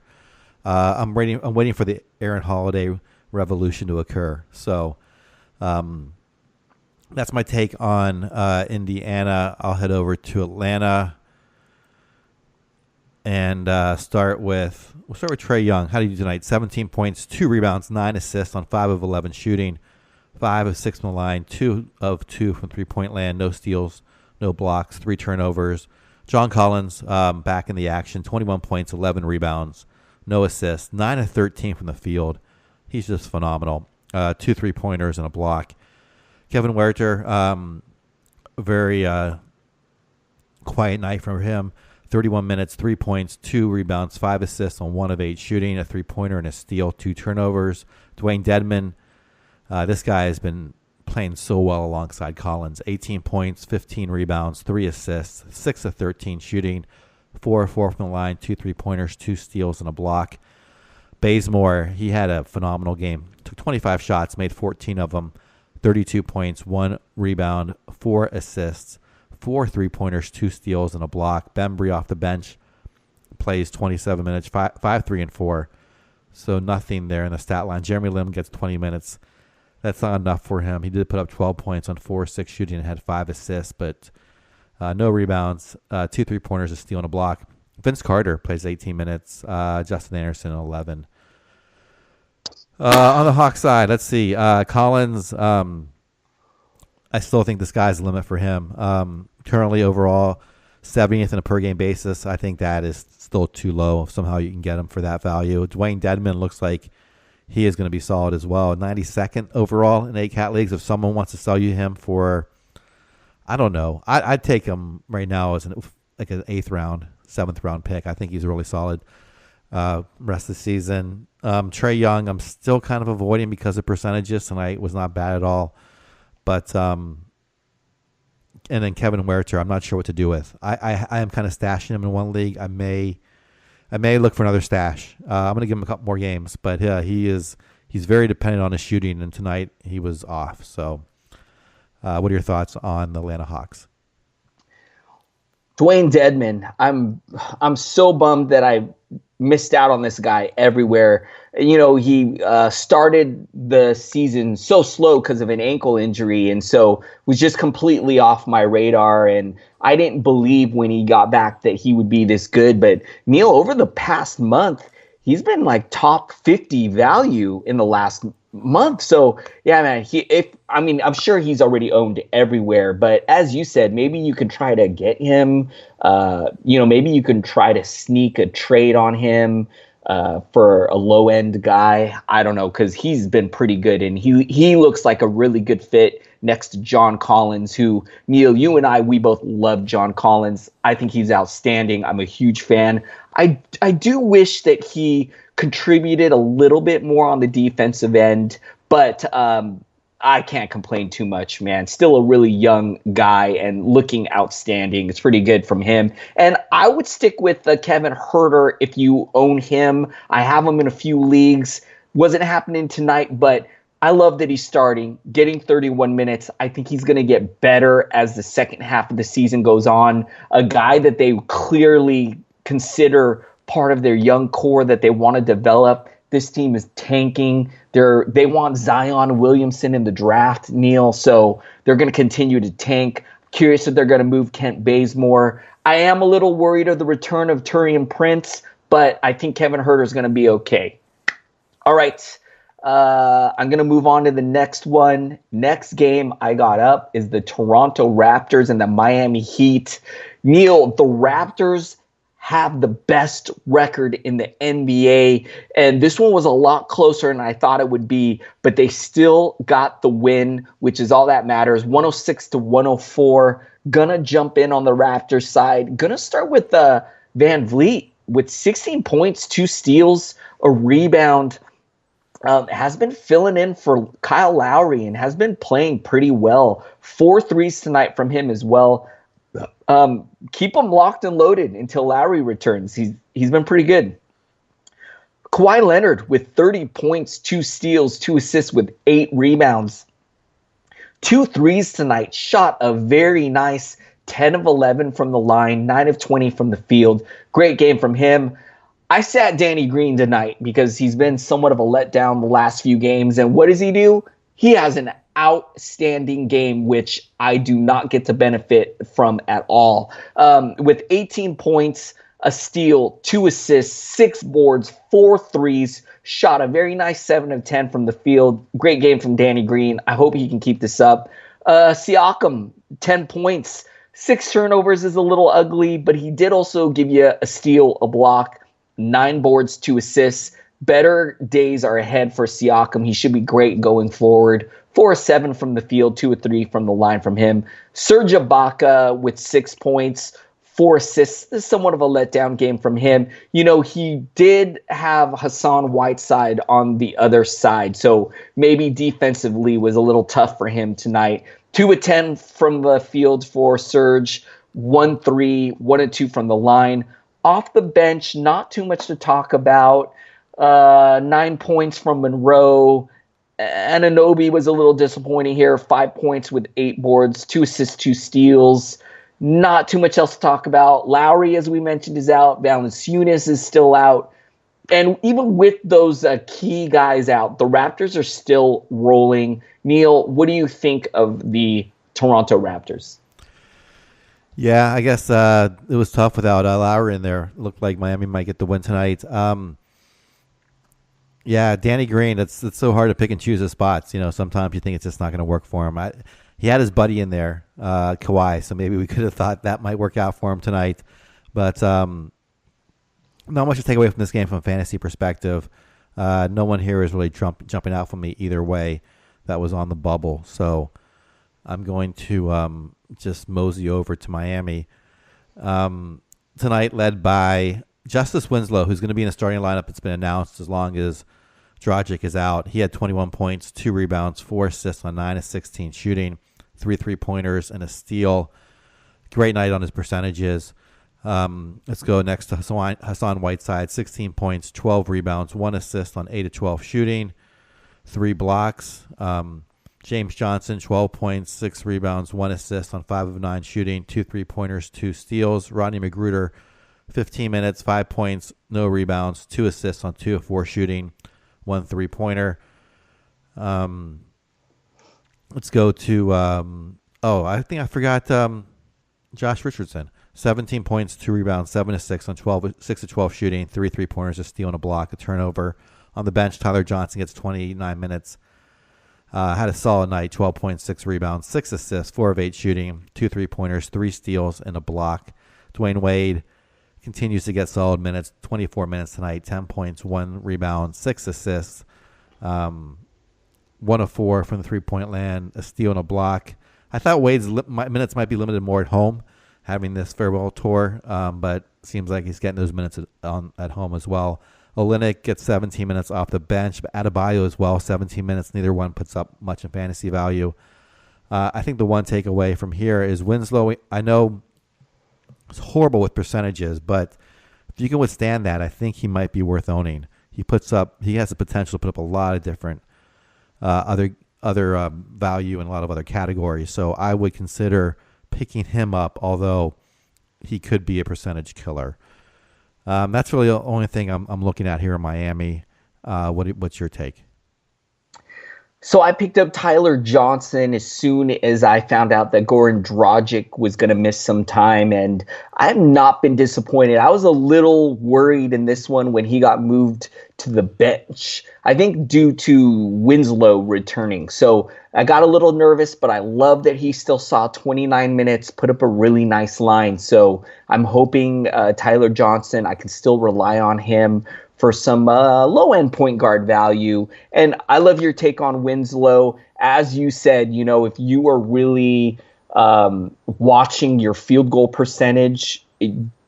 Speaker 3: I'm waiting for the Aaron Holiday revolution to occur. So that's my take on Indiana. I'll head over to Atlanta and start with Trae Young. How did you do tonight? 17 points, 2 rebounds, 9 assists on 5 of 11 shooting, 5 of 6 from the line, 2 of 2 from 3-point land, no steals, no blocks, 3 turnovers. John Collins back in the action, 21 points, 11 rebounds. No assists, 9 of 13 from the field. He's just phenomenal. 2 3-pointers and a block. Kevin Huerter, very quiet night from him. 31 minutes, 3 points, 2 rebounds, 5 assists on 1 of 8 shooting, a 3-pointer and a steal, 2 turnovers. Dwayne Dedman, this guy has been playing so well alongside Collins. 18 points, 15 rebounds, 3 assists, 6 of 13 shooting. 4 of 4 from the line, 2 3-pointers, 2 steals, and a block. Bazemore, he had a phenomenal game. Took 25 shots, made 14 of them, 32 points, 1 rebound, 4 assists, 4 3-pointers, 2 steals, and a block. Bembry off the bench plays 27 minutes, 5 3 and 4. So nothing there in the stat line. Jeremy Lim gets 20 minutes. That's not enough for him. He did put up 12 points on 4 6 shooting and had 5 assists, but no rebounds, 2 3-pointers, a steal, and a block. Vince Carter plays 18 minutes. Justin Anderson, 11. On the Hawks side, let's see. Collins, I still think the sky's the limit for him. Currently, overall, 70th on a per-game basis. I think that is still too low. Somehow you can get him for that value. Dwayne Dedman looks like he is going to be solid as well. 92nd overall in 8-cat leagues. If someone wants to sell you him for, I don't know. I'd take him right now as an 8th round, 7th round pick. I think he's really solid rest of the season. Trae Young, I'm still kind of avoiding because of percentages. Tonight was not bad at all. But and then Kevin Huerter, I'm not sure what to do with. I am kind of stashing him in one league. I may look for another stash. I'm going to give him a couple more games, but he's very dependent on his shooting, and tonight he was off. So. What are your thoughts on the Atlanta Hawks?
Speaker 2: Dwayne Dedman, I'm so bummed that I missed out on this guy everywhere. He started the season so slow because of an ankle injury, and so was just completely off my radar. And I didn't believe when he got back that he would be this good. But Neil, over the past month, he's been like top 50 value in the last month. So yeah, man, I'm sure he's already owned everywhere, but as you said, maybe you can try to get him, maybe you can try to sneak a trade on him for a low end guy. I don't know, because he's been pretty good and he looks like a really good fit next to John Collins, who, Neil, you and we both love John Collins. I think he's outstanding. I'm a huge fan. I do wish that he contributed a little bit more on the defensive end, but I can't complain too much, man. Still a really young guy and looking outstanding. It's pretty good from him. And I would stick with Kevin Huerter if you own him. I have him in a few leagues. Wasn't happening tonight, but I love that he's starting, getting 31 minutes. I think he's going to get better as the second half of the season goes on. A guy that they clearly consider part of their young core that they want to develop. This team is tanking. They want Zion Williamson in the draft, Neil, so they're going to continue to tank. Curious if they're going to move Kent Bazemore. I am a little worried of the return of Taurean Prince, but I think Kevin Huerter is going to be okay. All right, I'm going to move on to the next one. Next game I got up is the Toronto Raptors and the Miami Heat. Neil, the Raptors have the best record in the NBA, and this one was a lot closer than I thought it would be, but they still got the win, which is all that matters. 106-104. Gonna jump in on the Raptors side. Gonna start with Van Vliet with 16 points, 2 steals, a rebound. Has been filling in for Kyle Lowry and has been playing pretty well. 4 threes tonight from him as well. Keep him locked and loaded until Lowry returns. He's been pretty good. Kawhi Leonard with 30 points, 2 steals, 2 assists with 8 rebounds. 2 threes tonight. Shot a very nice 10 of 11 from the line, 9 of 20 from the field. Great game from him. I sat Danny Green tonight because he's been somewhat of a letdown the last few games. And what does he do? He has an outstanding game, which I do not get to benefit from at all. With 18 points, a steal, 2 assists, 6 boards, 4 threes, shot a very nice 7 of 10 from the field. Great game from Danny Green. I hope he can keep this up. Siakam, 10 points, 6 turnovers is a little ugly, but he did also give you a steal, a block, 9 boards, 2 assists. Better days are ahead for Siakam. He should be great going forward. 4 of 7 from the field, 2 of 3 from the line from him. Serge Ibaka with 6 points, 4 assists. This is somewhat of a letdown game from him. You know, he did have Hassan Whiteside on the other side, so maybe defensively was a little tough for him tonight. 2 of 10 from the field for Serge, 1 3, 1 of 2 from the line. Off the bench, not too much to talk about. 9 points from Monroe. Anunoby was a little disappointing here. 5 points with 8 boards, 2 assists, 2 steals. Not too much else to talk about. Lowry, as we mentioned, is out. Valanciunas is still out. And even with those key guys out, the Raptors are still rolling. Neil, what do you think of the Toronto Raptors?
Speaker 3: Yeah, I guess it was tough without Lowry in there. Looked like Miami might get the win tonight. Yeah, Danny Green, it's so hard to pick and choose his spots. You know, sometimes you think it's just not going to work for him. He had his buddy in there, Kawhi, so maybe we could have thought that might work out for him tonight. But not much to take away from this game from a fantasy perspective. No one here is really jumping out for me either way that was on the bubble. So I'm going to just mosey over to Miami. Tonight led by Justice Winslow, who's going to be in the starting lineup. It's been announced as long as Dragic is out. He had 21 points, 2 rebounds, 4 assists on 9 of 16 shooting, 3 3-pointers, and a steal. Great night on his percentages. Let's go next to Hassan Whiteside, 16 points, 12 rebounds, 1 assist on 8 of 12 shooting, 3 blocks. James Johnson, 12 points, 6 rebounds, 1 assist on 5 of 9 shooting, 2 3-pointers, 2 steals. Rodney McGruder, 15 minutes, 5 points, no rebounds, 2 assists on 2 of 4 shooting, 1 3-pointer. Let's go to, I think I forgot Josh Richardson. 17 points, 2 rebounds, 7 of 6 on 6 of 12 shooting, 3 3-pointers, a steal and a block, a turnover. On the bench, Tyler Johnson gets 29 minutes. Had a solid night, 12 points, 6 rebounds, 6 assists, 4 of 8 shooting, 2 3-pointers, 3 steals, and a block. Dwayne Wade continues to get solid minutes, 24 minutes tonight, 10 points, 1 rebound, 6 assists. 1 of 4 from the 3-point land, a steal and a block. I thought Wade's minutes might be limited more at home, having this farewell tour, but seems like he's getting those minutes at home as well. Olynyk gets 17 minutes off the bench, but Adebayo as well, 17 minutes. Neither one puts up much in fantasy value. I think the one takeaway from here is Winslow. I know it's horrible with percentages, but if you can withstand that, I think he might be worth owning. He has the potential to put up a lot of different other value in a lot of other categories. So I would consider picking him up, although he could be a percentage killer. That's really the only thing I'm looking at here in Miami. What's your take?
Speaker 2: So I picked up Tyler Johnson as soon as I found out that Goran Dragic was going to miss some time, and I have not been disappointed. I was a little worried in this one when he got moved to the bench, I think due to Winslow returning. So I got a little nervous, but I love that he still saw 29 minutes, put up a really nice line. So I'm hoping Tyler Johnson, I can still rely on him for some low-end point guard value. And I love your take on Winslow. As you said, if you are really watching your field goal percentage,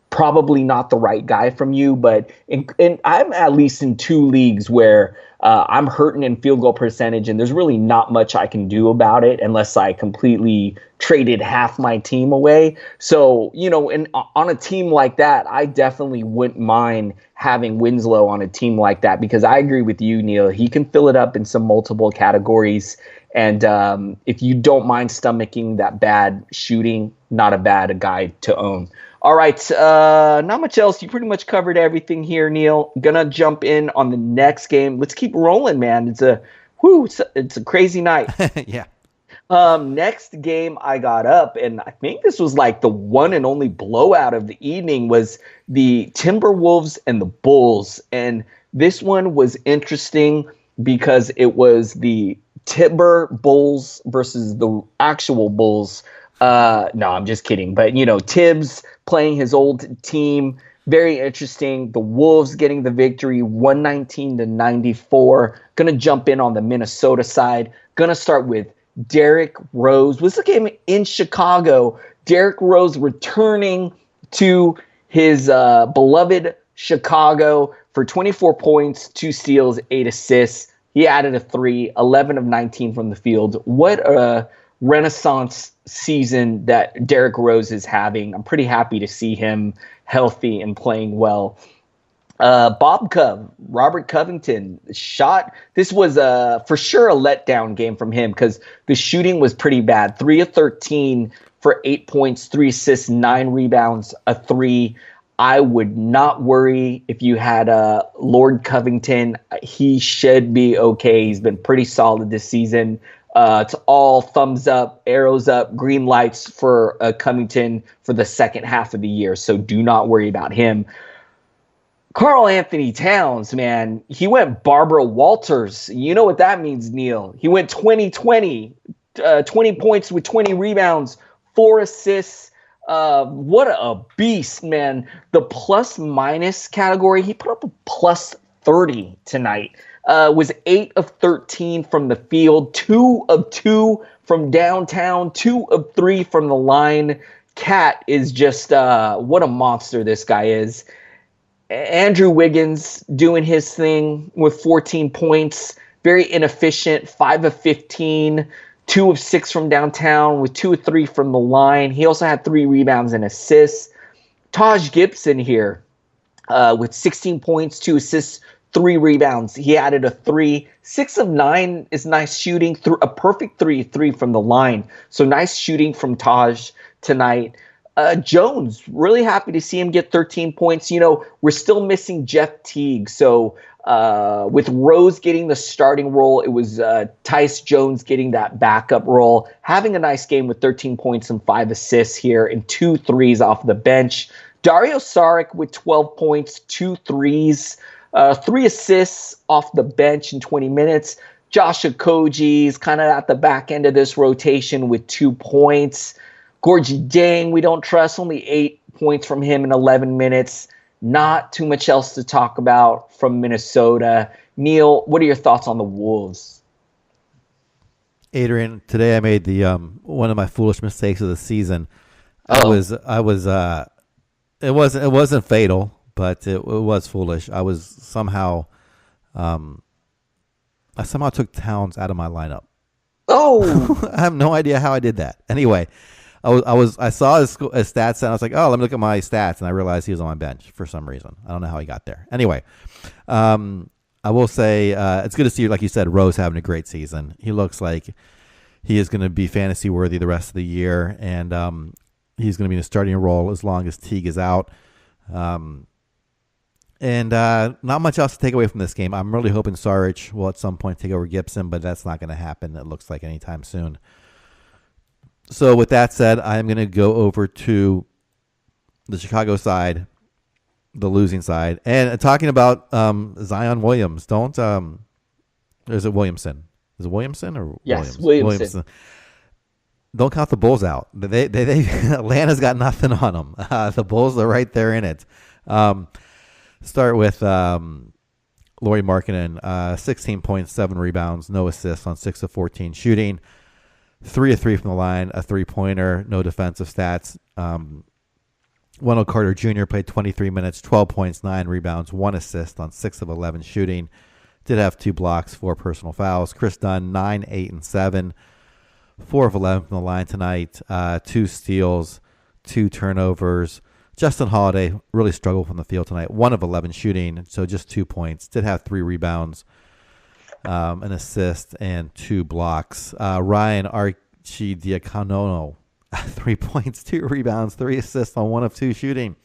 Speaker 2: probably not the right guy from you. But I'm at least in 2 leagues where I'm hurting in field goal percentage, and there's really not much I can do about it unless I completely traded half my team away. So, on a team like that, I definitely wouldn't mind having Winslow on a team like that, because I agree with you, Neil. He can fill it up in some multiple categories. And if you don't mind stomaching that bad shooting, not a bad guy to own. All right, not much else. You pretty much covered everything here, Neil. Gonna jump in on the next game. Let's keep rolling, man. It's a crazy night.
Speaker 3: Yeah.
Speaker 2: Next game I got up, and I think this was like the one and only blowout of the evening, was the Timberwolves and the Bulls. And this one was interesting because it was the Timber Bulls versus the actual Bulls. No, I'm just kidding. But, Tibbs playing his old team, very interesting. The Wolves getting the victory, 119-94. Going to jump in on the Minnesota side. Going to start with Derrick Rose. Was the game in Chicago? Derrick Rose returning to his beloved Chicago for 24 points, 2 steals, 8 assists. He added a 3, 11 of 19 from the field. What a renaissance season that Derrick Rose is having. I'm pretty happy to see him healthy and playing well. Robert Covington shot. This was for sure a letdown game from him because the shooting was pretty bad. 3 of 13 for 8 points, 3 assists, 9 rebounds, a 3. I would not worry if you had Lord Covington. He should be okay. He's been pretty solid this season. It's all thumbs up, arrows up, green lights for Covington for the second half of the year. So do not worry about him. Karl Anthony Towns, man, he went Barbara Walters. You know what that means, Neil. He went 20-20, 20 points with 20 rebounds, 4 assists. What a beast, man. The plus-minus category, he put up a plus 30 tonight. Was 8 of 13 from the field, 2 of 2 from downtown, 2 of 3 from the line. Cat is just what a monster this guy is. Andrew Wiggins doing his thing with 14 points, very inefficient, 5 of 15, 2 of 6 from downtown with 2 of 3 from the line. He also had 3 rebounds and assists. Taj Gibson here with 16 points, 2 assists, 3 rebounds. He added a 3. 6 of 9 is nice shooting, a perfect 3 from the line. So nice shooting from Taj tonight. Jones, really happy to see him get 13 points. We're still missing Jeff Teague. So with Rose getting the starting role, it was Tyus Jones getting that backup role. Having a nice game with 13 points and 5 assists here and 2 threes off the bench. Dario Saric with 12 points, 2 threes. 3 assists off the bench in 20 minutes. Josh Okogie's kind of at the back end of this rotation with 2 points. Gorgie Dang, we don't trust. Only 8 points from him in 11 minutes. Not too much else to talk about from Minnesota. Neil, what are your thoughts on the Wolves?
Speaker 3: Adrian, today I made the one of my foolish mistakes of the season.
Speaker 2: Oh.
Speaker 3: It wasn't fatal, but it was foolish. I somehow took Towns out of my lineup.
Speaker 2: Oh.
Speaker 3: I have no idea how I did that. Anyway, I saw his stats and I was like, oh, let me look at my stats, and I realized he was on my bench for some reason. I don't know how he got there. Anyway, I will say it's good to see, like you said, Rose having a great season. He looks like he is going to be fantasy worthy the rest of the year, and he's going to be in a starting role as long as Teague is out. And not much else to take away from this game. I'm really hoping Saric will at some point take over Gibson, but that's not going to happen, it looks like, anytime soon. So with that said, I'm going to go over to the Chicago side, the losing side, and talking about Zion Williams. Is it Williamson? Is it Williamson or
Speaker 2: yes,
Speaker 3: Williamson? Don't count the Bulls out. They Atlanta's got nothing on them. The Bulls are right there in it. Start with Lauri Markkanen, 16 points, 7 rebounds, no assists on 6 of 14 shooting, 3 of 3 from the line, a 3-pointer, no defensive stats. Wendell Carter Jr. played 23 minutes, 12 points, 9 rebounds, 1 assist on 6 of 11 shooting. Did have 2 blocks, 4 personal fouls. Chris Dunn, 9, 8, and 7. 4 of 11 from the line tonight. 2 steals, 2 turnovers. Justin Holiday really struggled from the field tonight. 1 of 11 shooting, so just 2 points. Did have 3 rebounds, an assist, and 2 blocks. Ryan Arcidiacono, 3 points, 2 rebounds, 3 assists on 1 of 2 shooting.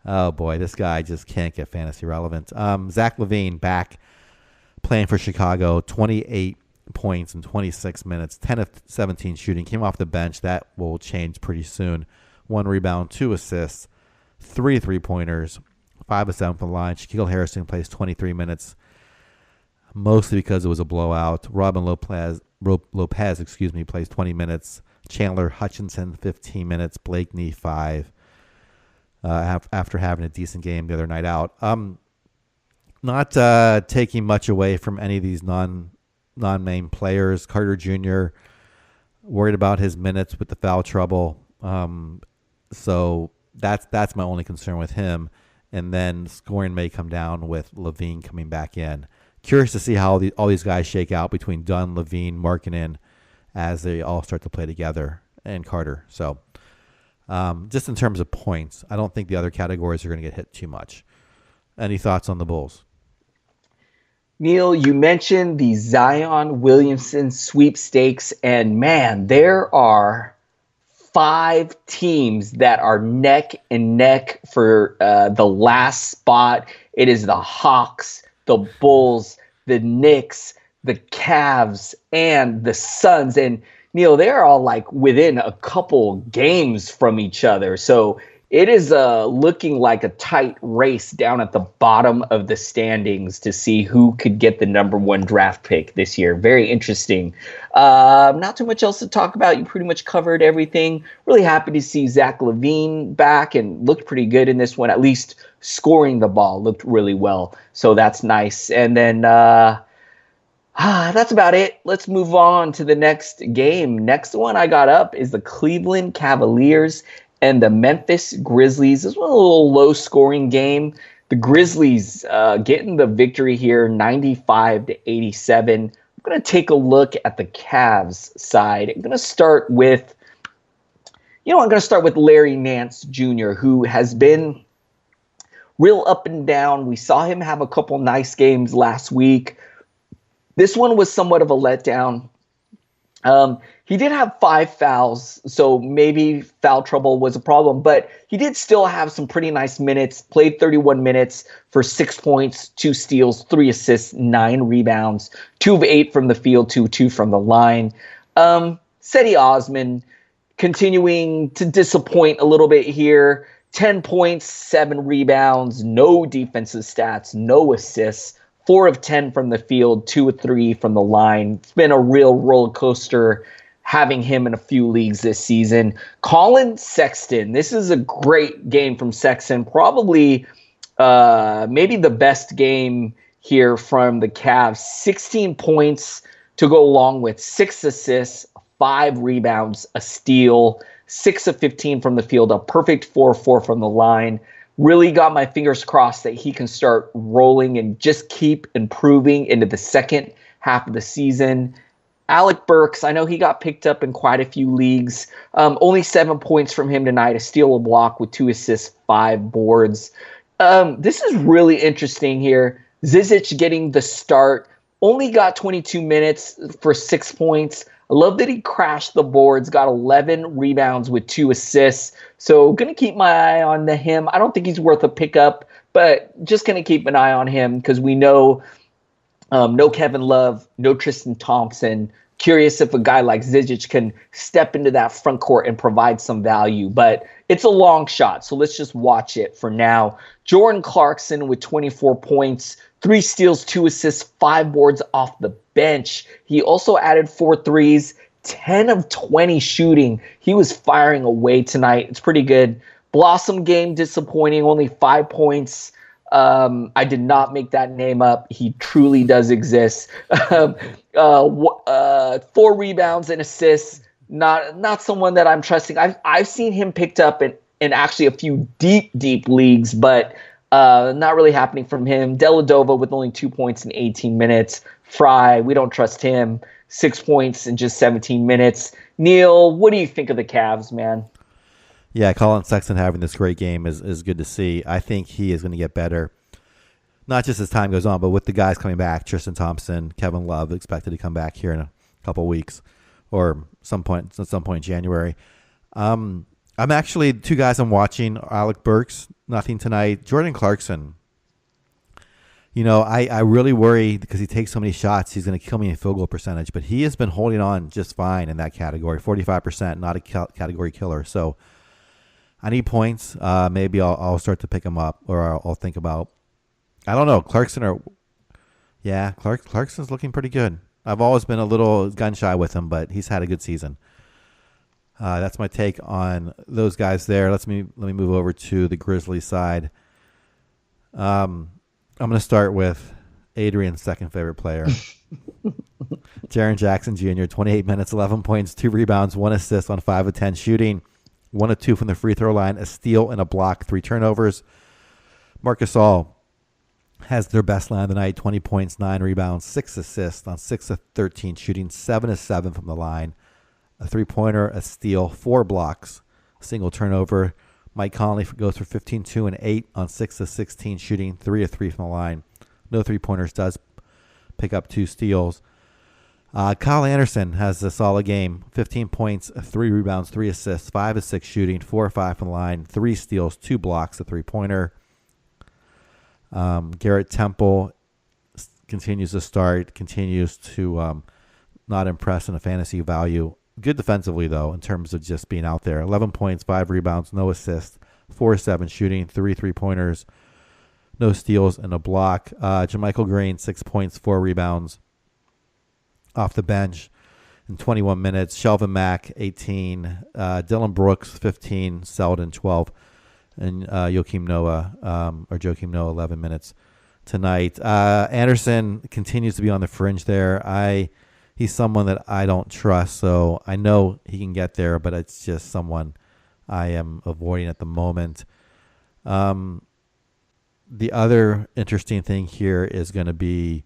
Speaker 3: Oh, boy, this guy just can't get fantasy relevant. Zach LaVine back playing for Chicago, 28 points in 26 minutes, 10 of 17 shooting. Came off the bench. That will change pretty soon. 1 rebound, 2 assists, 3 3-pointers, 5 of 7 from the line. Shaquille Harrison plays 23 minutes, mostly because it was a blowout. Robin Lopez, plays 20 minutes. Chandler Hutchinson, 15 minutes. Blakeney, 5. After having a decent game the other night out. Not taking much away from any of these non-main players. Carter Jr., worried about his minutes with the foul trouble. So that's my only concern with him. And then scoring may come down with LaVine coming back in. Curious to see how all these guys shake out between Dunn, LaVine, Markkanen as they all start to play together, and Carter. So just in terms of points, I don't think the other categories are going to get hit too much. Any thoughts on the Bulls?
Speaker 2: Neil, you mentioned the Zion Williamson sweepstakes, and man, there are 5 teams that are neck and neck for the last spot. It is the Hawks, the Bulls, the Knicks, the Cavs, and the Suns. And Neil, they're all like within a couple games from each other. So it is looking like a tight race down at the bottom of the standings to see who could get the number 1 draft pick this year. Very interesting. Not too much else to talk about. You pretty much covered everything. Really happy to see Zach LaVine back and looked pretty good in this one, at least scoring the ball. Looked really well. So that's nice. And then that's about it. Let's move on to the next game. Next one I got up is the Cleveland Cavaliers and the Memphis Grizzlies. This was a little low-scoring game. The Grizzlies getting the victory here, 95-87. I'm going to take a look at the Cavs side. I'm going to start with, Larry Nance Jr., who has been real up and down. We saw him have a couple nice games last week. This one was somewhat of a letdown. He did have 5 fouls, so maybe foul trouble was a problem, but he did still have some pretty nice minutes, played 31 minutes for 6 points, 2 steals, 3 assists, 9 rebounds, 2 of 8 from the field, 2 of 2 from the line. Cedi Osman continuing to disappoint a little bit here. 10 points, 7 rebounds, no defensive stats, no assists. 4 of 10 from the field, 2 of 3 from the line. It's been a real roller coaster having him in a few leagues this season. Colin Sexton, this is a great game from Sexton. Probably maybe the best game here from the Cavs. 16 points, to go along with 6 assists, 5 rebounds, a steal, 6 of 15 from the field, a perfect 4-4 from the line. Really got my fingers crossed that he can start rolling and just keep improving into the second half of the season. Alec Burks, I know he got picked up in quite a few leagues. Only 7 points from him tonight, a steal, a block with 2 assists, 5 boards. This is really interesting here. Zizic getting the start, only got 22 minutes for 6 points. I love that he crashed the boards, got 11 rebounds with 2 assists. So going to keep my eye on him. I don't think he's worth a pickup, but just going to keep an eye on him because we know no Kevin Love, no Tristan Thompson. Curious if a guy like Zizic can step into that front court and provide some value, but it's a long shot, so let's just watch it for now. Jordan Clarkson with 24 points, 3 steals, 2 assists, 5 boards off the bench. He also added 4 threes, 10 of 20 shooting. He was firing away tonight. It's pretty good. Blossom game disappointing, only 5 points. I did not make that name up. He truly does exist. 4 rebounds and assists. Not someone that I'm trusting. I've seen him picked up in actually a few deep leagues, but not really happening from him. Deladova with only 2 points in 18 minutes. Fry, we don't trust him. 6 points in just 17 minutes. Neil, what do you think of the Cavs, man?
Speaker 3: Yeah, Colin Sexton having this great game is good to see. I think he is going to get better, not just as time goes on, but with the guys coming back, Tristan Thompson, Kevin Love expected to come back here in a couple weeks or at some point in January. I'm actually, 2 guys I'm watching, Alec Burks, nothing tonight. Jordan Clarkson, I really worry because he takes so many shots, he's going to kill me in field goal percentage, but he has been holding on just fine in that category, 45%, not a category killer. So I need points. Maybe I'll start to pick him up, or I'll think about. I don't know, Clarkson's looking pretty good. I've always been a little gun shy with him, but he's had a good season. That's my take on those guys there. Let me move over to the Grizzlies side. I'm going to start with Adrian's second favorite player, Jaren Jackson Jr. 28 minutes, 11 points, 2 rebounds, 1 assist on 5 of 10 shooting. 1 of 2 from the free throw line, a steal and a block, 3 turnovers. Marc Gasol has their best line of the night, 20 points, 9 rebounds, 6 assists on 6 of 13 shooting, 7 of 7 from the line, a 3-pointer, a steal, 4 blocks, a single turnover. Mike Conley goes for 15, 2, and 8 on 6 of 16 shooting, 3 of 3 from the line. No 3-pointers, does pick up 2 steals. Kyle Anderson has a solid game. 15 points, 3 rebounds, 3 assists, 5 of 6 shooting, 4 of 5 from the line, 3 steals, 2 blocks, a 3-pointer. Garrett Temple continues to start, continues to not impress in a fantasy value. Good defensively, though, in terms of just being out there. 11 points, 5 rebounds, no assists, 4 of 7 shooting, 3 3-pointers, no steals, and a block. JaMychal Green, 6 points, 4 rebounds off the bench in 21 minutes. Shelvin Mack, 18. Dylan Brooks, 15. Selden, 12. And Joakim Noah, 11 minutes tonight. Anderson continues to be on the fringe there. He's someone that I don't trust, so I know he can get there, but it's just someone I am avoiding at the moment. The other interesting thing here is going to be,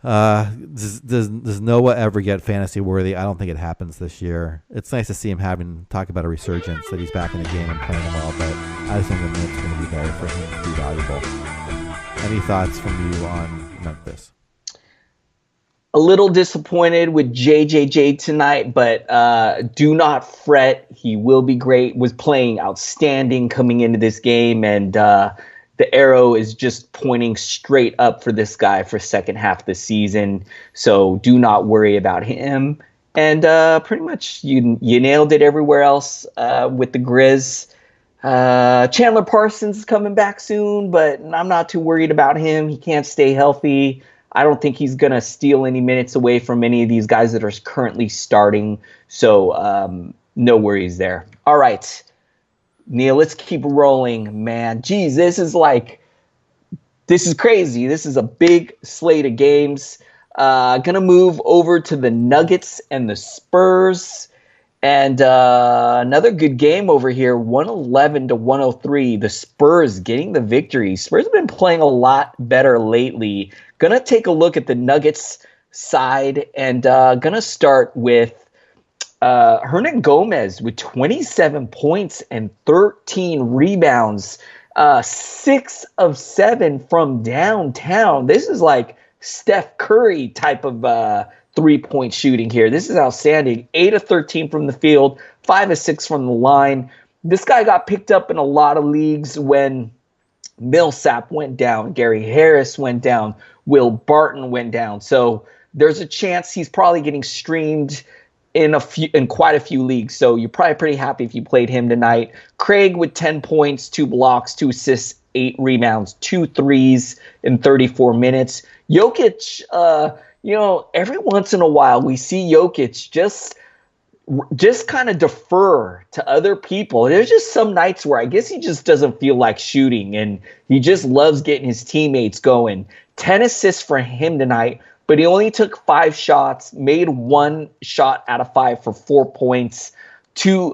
Speaker 3: does Noah ever get fantasy worthy? I don't think it happens this year. It's nice to see him talk about a resurgence, that he's back in the game and playing well, but I just think the minutes going to be there for him to be valuable. Any thoughts from you on Memphis?
Speaker 2: A little disappointed with JJJ tonight, but do not fret. He will be great. Was playing outstanding coming into this game, and the arrow is just pointing straight up for this guy for second half of the season. So do not worry about him. And pretty much you nailed it everywhere else with the Grizz. Chandler Parsons is coming back soon, but I'm not too worried about him. He can't stay healthy. I don't think he's going to steal any minutes away from any of these guys that are currently starting. So no worries there. All right, Neil, let's keep rolling, man. Geez, this is crazy. This is a big slate of games. Gonna move over to the Nuggets and the Spurs. And another good game over here, 111-103. The Spurs getting the victory. Spurs have been playing a lot better lately. Gonna take a look at the Nuggets side and gonna start with Hernan Gomez with 27 points and 13 rebounds. 6 of 7 from downtown. This is like Steph Curry type of three-point shooting here. This is outstanding. 8 of 13 from the field, 5 of 6 from the line. This guy got picked up in a lot of leagues when Millsap went down, Gary Harris went down, Will Barton went down. So there's a chance he's probably getting streamed in quite a few leagues. So you're probably pretty happy if you played him tonight. Craig with 10 points, 2 blocks, 2 assists, 8 rebounds, 2 threes in 34 minutes. Jokic, every once in a while we see Jokic just kind of defer to other people. There's just some nights where I guess he just doesn't feel like shooting, and he just loves getting his teammates going. 10 assists for him tonight, but he only took 5 shots, made 1 shot out of 5 for 4 points, 2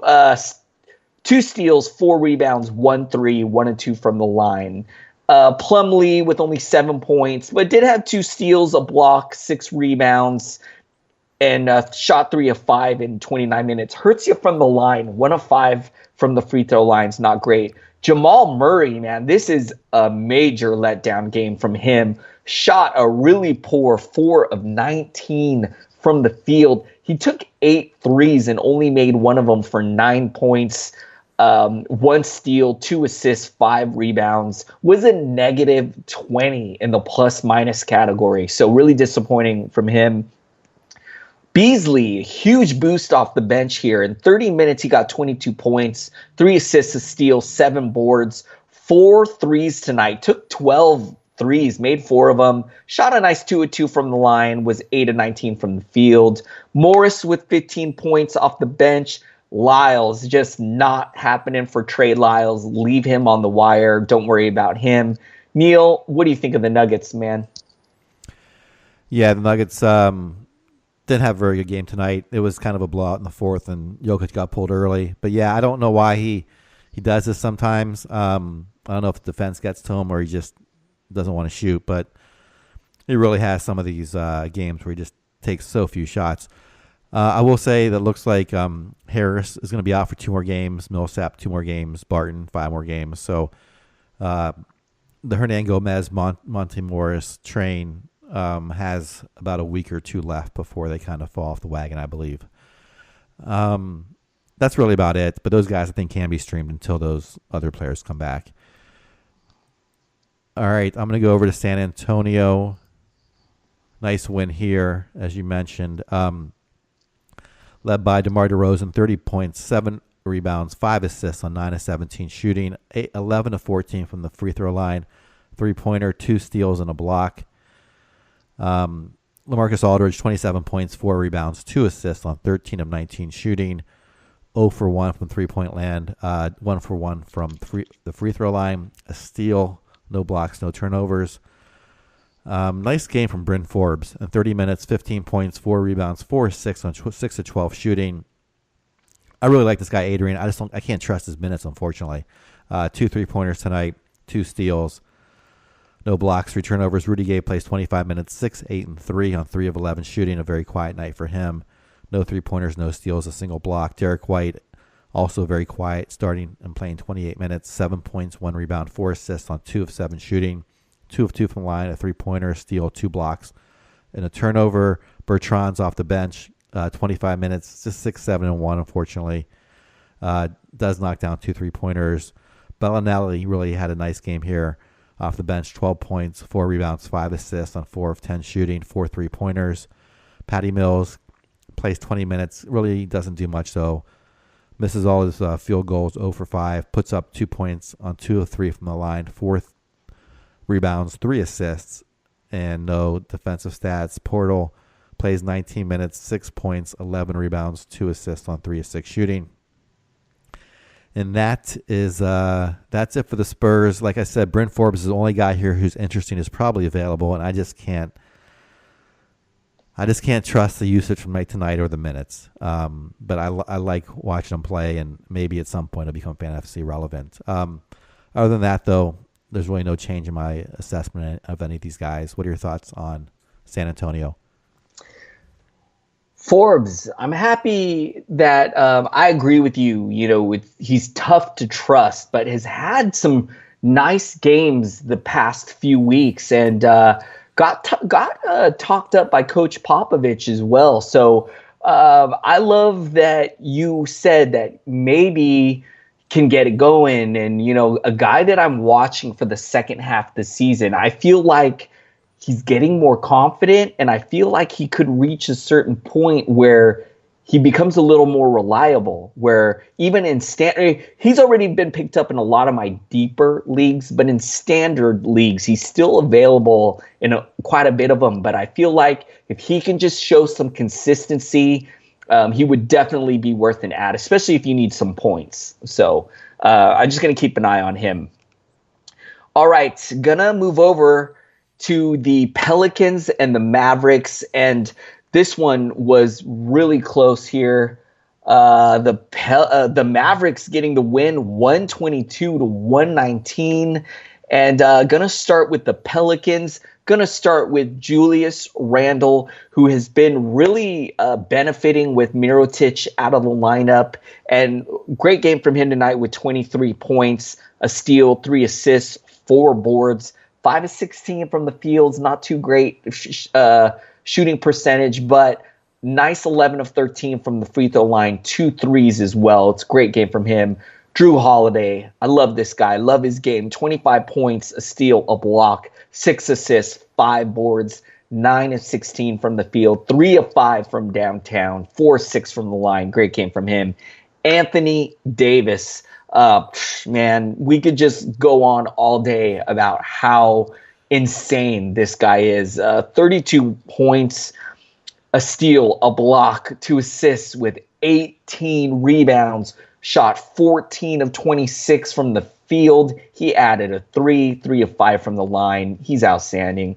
Speaker 2: steals, 4 rebounds, 1 3, 1 and 2 from the line. Plumlee with only 7 points, but did have 2 steals, a block, 6 rebounds, and shot 3 of 5 in 29 minutes. Hurts you from the line. 1 of 5 from the free throw line's not great. Jamal Murray, man, this is a major letdown game from him. Shot a really poor 4 of 19 from the field. He took 8 threes and only made 1 of them for 9 points. 1 steal, 2 assists, 5 rebounds, was a negative 20 in the plus minus category. So really disappointing from him. Beasley, a huge boost off the bench here. In 30 minutes, he got 22 points, 3 assists, a steal, 7 boards, 4 threes tonight. Took 12 threes, made 4 of them. Shot a nice 2 of 2 from the line, was 8 of 19 from the field. Morris with 15 points off the bench. Lyles, just not happening for Trey Lyles. Leave him on the wire. Don't worry about him. Neil, what do you think of the Nuggets, man?
Speaker 3: Yeah, the Nuggets didn't have a very good game tonight. It was kind of a blowout in the fourth, and Jokic got pulled early. But, yeah, I don't know why he does this sometimes. I don't know if the defense gets to him or he just doesn't want to shoot. But he really has some of these games where he just takes so few shots. I will say that it looks like Harris is going to be out for 2 more games, Millsap 2 more games, Barton 5 more games. So the Hernan Gomez, Monte Morris train has about a week or 2 left before they kind of fall off the wagon, I believe. That's really about it. But those guys, I think, can be streamed until those other players come back. All right, I'm going to go over to San Antonio. Nice win here, as you mentioned. Led by DeMar DeRozan, 30 points, 7 rebounds, 5 assists on 9 of 17 shooting, 11 of 14 from the free throw line, 3-pointer, 2 steals, and a block. LaMarcus Aldridge, 27 points, 4 rebounds, 2 assists on 13 of 19 shooting, 0 for 1 from three-point land, 1 for 1 from the free throw line, a steal, no blocks, no turnovers. Nice game from Bryn Forbes. In 30 minutes, 15 points, 4 rebounds, 4 6 on 6 of 12 shooting. I really like this guy, Adrian. I can't trust his minutes, unfortunately. 2 3-pointers tonight, 2 steals, no blocks, 3 turnovers. Rudy Gay plays 25 minutes, 6, 8, and 3 on 3 of 11 shooting. A very quiet night for him. No 3-pointers, no steals, a single block. Derek White, also very quiet, starting and playing 28 minutes, 7 points, 1 rebound, 4 assists on 2 of 7 shooting. 2 of 2 from the line, a 3-pointer, steal, 2 blocks, and a turnover. Bertrand's off the bench, 25 minutes, just 6, 7, and 1, unfortunately. Does knock down 2 3-pointers. Bellinelli really had a nice game here off the bench, 12 points, 4 rebounds, 5 assists on 4 of 10 shooting, 4 3-pointers. Patty Mills plays 20 minutes, really doesn't do much, though. Misses all his field goals, 0 for 5, puts up 2 points on 2 of 3 from the line, 4 rebounds, 3 assists, and no defensive stats. Portal plays 19 minutes, 6 points, 11 rebounds, 2 assists on 3 of 6 shooting. And that's it for the Spurs. Like I said, Bryn Forbes is the only guy here who's interesting, is probably available, and I just can't I just can't trust the usage from night to night or the minutes. But I like watching him play, and maybe at some point it'll become fantasy relevant. Other than that, though, there's really no change in my assessment of any of these guys. What are your thoughts on San Antonio?
Speaker 2: Forbes, I'm happy that I agree with you. He's tough to trust, but has had some nice games the past few weeks, and got talked up by Coach Popovich as well. So I love that you said that maybe can get it going. And a guy that I'm watching for the second half of the season, I feel like he's getting more confident, and I feel like he could reach a certain point where he becomes a little more reliable, where even in he's already been picked up in a lot of my deeper leagues, but in standard leagues, he's still available in quite a bit of them. But I feel like if he can just show some consistency, he would definitely be worth an add, especially if you need some points. So I'm just going to keep an eye on him. All right, gonna move over to the Pelicans and the Mavericks, and this one was really close here. The Mavericks getting the win, 122-119, and gonna start with the Pelicans. Gonna start with Julius Randle, who has been really benefiting with Mirotic out of the lineup, and great game from him tonight with 23 points, a steal, 3 assists, 4 boards. 5 of 16 from the fields, not too great shooting percentage, but nice 11 of 13 from the free throw line, 2 threes as well. It's a great game from him. Drew Holiday, I love this guy. Love his game. 25 points, a steal, a block, 6 assists, 5 boards, 9 of 16 from the field, 3 of 5 from downtown, 4 of 6 from the line. Great game from him. Anthony Davis. Man, we could just go on all day about how insane this guy is. 32 points, a steal, a block, 2 assists with 18 rebounds, shot 14 of 26 from the field. He added a 3 of 5 from the line. He's outstanding.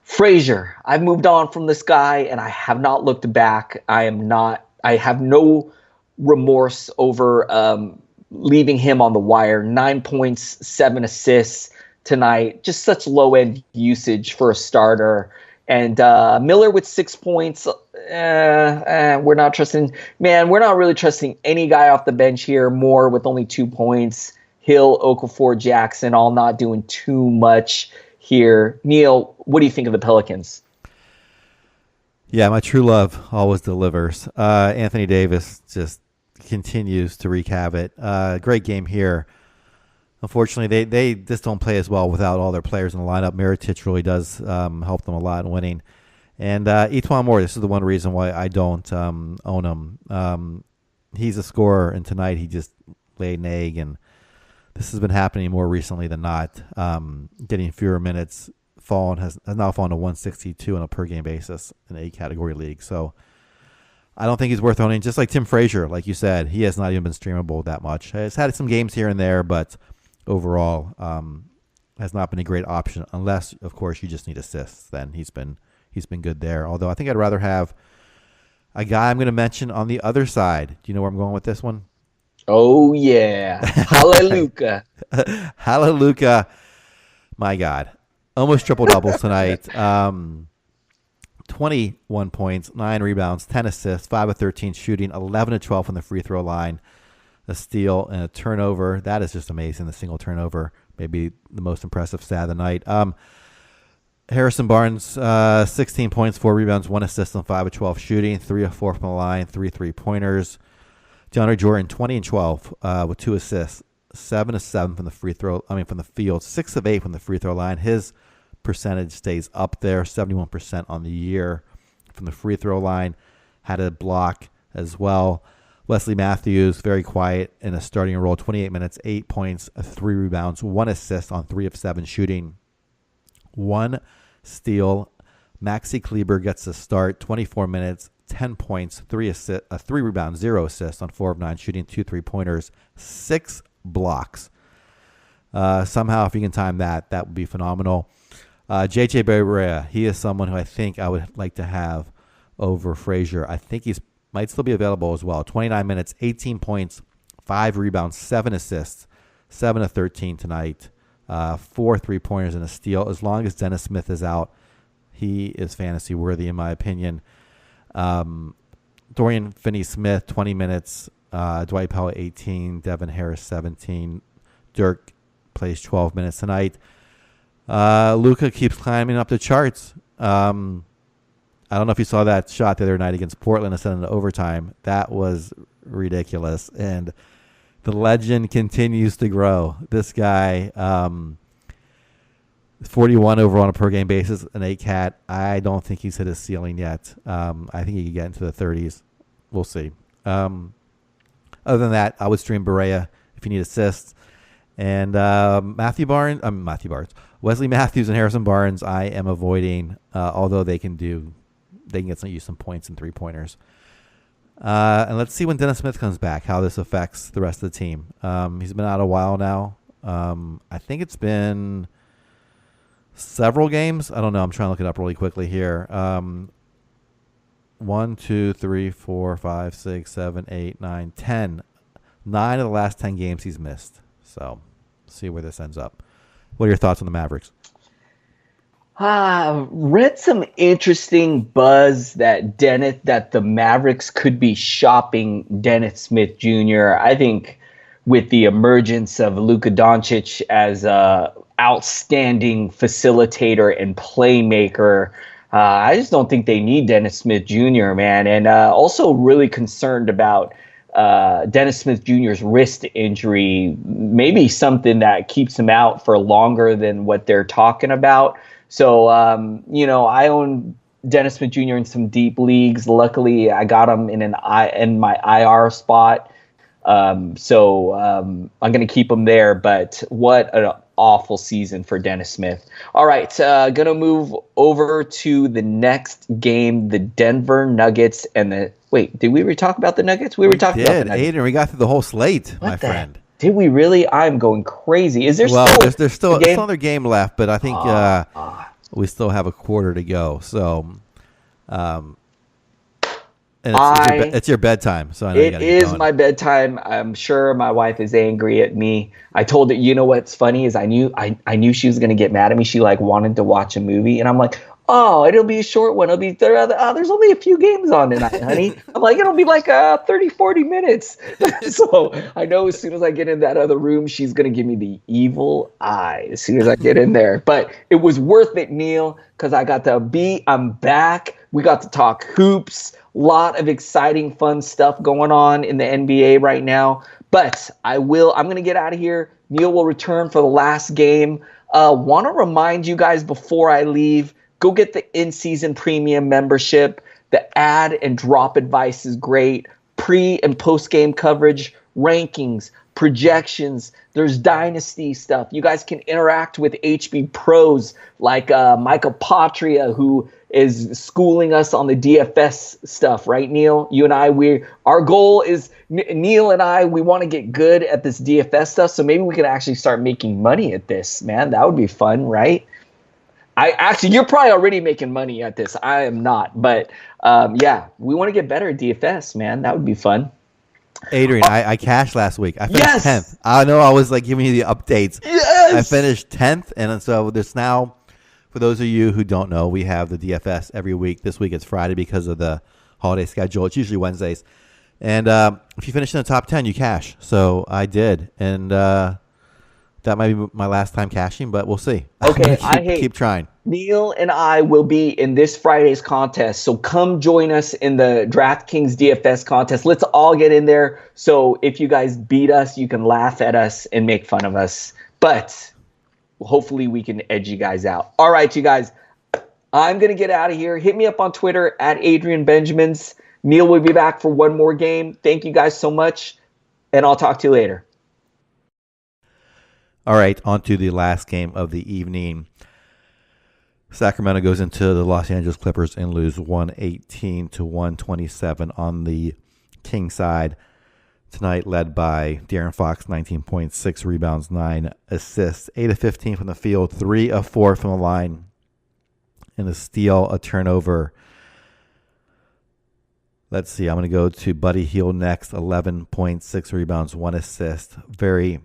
Speaker 2: Frazier, I've moved on from this guy, and I have not looked back. I have no remorse over leaving him on the wire. 9 points, 7 assists tonight. Just such low-end usage for a starter. And Miller with 6 points. We're not really trusting any guy off the bench here. Moore with only 2 points. Hill, Okafor, Jackson, all not doing too much here. Neil, what do you think of the Pelicans?
Speaker 3: Yeah, my true love always delivers. Anthony Davis just continues to wreak havoc. Great game here. Unfortunately, they just don't play as well without all their players in the lineup. Mirotic really does help them a lot in winning. And Etuan Moore, this is the one reason why I don't own him. He's a scorer, and tonight he just laid an egg, and this has been happening more recently than not. Getting fewer minutes, has now fallen to 162 on a per game basis in a category league. So I don't think he's worth owning. Just like Tim Frazier, like you said, he has not even been streamable that much. He's had some games here and there, but overall has not been a great option unless, of course, you just need assists. Then he's been good there. Although I think I'd rather have a guy I'm going to mention on the other side. Do you know where I'm going with this one?
Speaker 2: Oh, yeah. Hallelujah.
Speaker 3: Hallelujah. My God. Almost triple-doubles tonight. 21 points, 9 rebounds, 10 assists, 5 of 13 shooting, 11 of 12 from the free throw line, a steal, and a turnover. That is just amazing, the single turnover. Maybe the most impressive stat of the night. Harrison Barnes, 16 points, 4 rebounds, 1 assist on 5 of 12 shooting, 3 of 4 from the line, 3 3-pointers. DeAndre Jordan, 20 and 12 with 2 assists, 7 of 7 from the from the field, 6 of 8 from the free throw line. His percentage stays up there, 71% on the year from the free throw line. Had a block as well. Wesley Matthews, very quiet in a starting role, 28 minutes, 8 points, 3 rebounds, 1 assist on 3 of 7 shooting, 1 steal. Maxi Kleber gets a start, 24 minutes, 10 points, 3 rebounds, 0 assists on 4 of 9 shooting, 2 3-pointers, 6 blocks. Somehow, if you can time that would be phenomenal. JJ Barea, he is someone who I think I would like to have over Frazier. I think he's might still be available as well. 29 minutes, 18 points, 5 rebounds, 7 assists, 7 of 13 tonight, 4 3-pointers and a steal. As long as Dennis Smith is out, he is fantasy worthy in my opinion. Dorian Finney-Smith, 20 minutes, Dwight Powell, 18, Devin Harris, 17. Dirk plays 12 minutes tonight. Luka keeps climbing up the charts. I don't know if you saw that shot the other night against Portland and sent into overtime. That was ridiculous. And the legend continues to grow. This guy, 41 overall on a per-game basis, an 8-cat. I don't think he's hit his ceiling yet. I think he could get into the 30s. We'll see. Other than that, I would stream Barea if you need assists. And Wesley Matthews and Harrison Barnes, I am avoiding, although they can get some points and 3-pointers. And let's see when Dennis Smith comes back, how this affects the rest of the team. He's been out a while now. I think it's been several games. I don't know. I'm trying to look it up really quickly here. 1, 2, 3, 4, 5, 6, 7, 8, 9, 10. 9 of the last 10 games he's missed. So, see where this ends up. What are your thoughts on the Mavericks?
Speaker 2: Read some interesting buzz that the Mavericks could be shopping Dennis Smith Jr. I think with the emergence of Luka Doncic as a outstanding facilitator and playmaker, I just don't think they need Dennis Smith Jr., man. And also really concerned about Dennis Smith Jr.'s wrist injury, maybe something that keeps him out for longer than what they're talking about. So, I own Dennis Smith Jr. in some deep leagues. Luckily, I got him in my IR spot. So I'm going to keep him there. But what an awful season for Dennis Smith. All right, going to move over to the next game, the Denver Nuggets and the – wait, did we already talk about the Nuggets? We were talking about the Nuggets.
Speaker 3: Adrian, we got through the whole slate, my friend.
Speaker 2: Did we really? I'm going crazy. Is there
Speaker 3: there's still another game left, but I think we still have a quarter to go. So, and
Speaker 2: it's
Speaker 3: your bedtime. So I know
Speaker 2: it is my bedtime. I'm sure my wife is angry at me. I told her, you know what's funny is I knew she was going to get mad at me. She wanted to watch a movie, and I'm like, oh, it'll be a short one. It'll be there's only a few games on tonight, honey. I'm like, it'll be 30, 40 minutes. So I know as soon as I get in that other room, she's going to give me the evil eye as soon as I get in there. But it was worth it, Neil, because I'm back. We got to talk hoops. Lot of exciting, fun stuff going on in the NBA right now. But I'm going to get out of here. Neil will return for the last game. Want to remind you guys before I leave, go get the in-season premium membership. The add and drop advice is great. Pre- and post-game coverage, rankings, projections. There's dynasty stuff. You guys can interact with HB pros like Michael Patria, who is schooling us on the DFS stuff, right, Neil? You and I, our goal is, Neil and I, we want to get good at this DFS stuff, so maybe we can actually start making money at this, man. That would be fun, right? You're probably already making money at this. I am not. But, we want to get better at DFS, man. That would be fun.
Speaker 3: Adrian, I cashed last week. I finished 10th. I know I was giving you the updates.
Speaker 2: Yes!
Speaker 3: I finished 10th, and so there's now, for those of you who don't know, we have the DFS every week. This week it's Friday because of the holiday schedule. It's usually Wednesdays. And if you finish in the top 10, you cash. So I did. And that might be my last time cashing, but we'll see.
Speaker 2: Okay,
Speaker 3: keep trying.
Speaker 2: Neil and I will be in this Friday's contest, so come join us in the DraftKings DFS contest. Let's all get in there. So if you guys beat us, you can laugh at us and make fun of us. But hopefully we can edge you guys out. All right, you guys, I'm going to get out of here. Hit me up on Twitter at Adrian Benjamins. Neil will be back for one more game. Thank you guys so much, and I'll talk to you later.
Speaker 3: All right, on to the last game of the evening. Sacramento goes into the Los Angeles Clippers and lose 118-127 on the King side. Tonight led by De'Aaron Fox, 19.6 rebounds, 9 assists, 8 of 15 from the field, 3 of 4 from the line. and a steal, a turnover. Let's see. I'm going to go to Buddy Hield next. 11 points, 6 rebounds, 1 assist. Very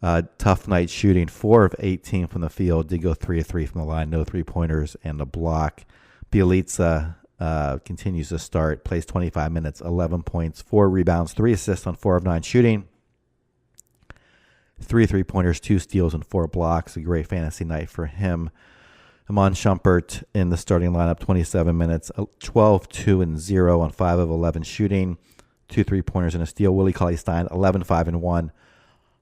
Speaker 3: tough night shooting. 4 of 18 from the field. Did go 3 of 3 from the line. No 3-pointers and a block. Bielitsa continues to start. Plays 25 minutes. 11 points, 4 rebounds, 3 assists on 4 of 9 shooting. 3 3-pointers, 2 steals, and 4 blocks. A great fantasy night for him. Amon Shumpert in the starting lineup, 27 minutes, 12, 2, and 0 on 5 of 11 shooting, 2 3-pointers and a steal. Willie Cauley-Stein, 11, 5, and 1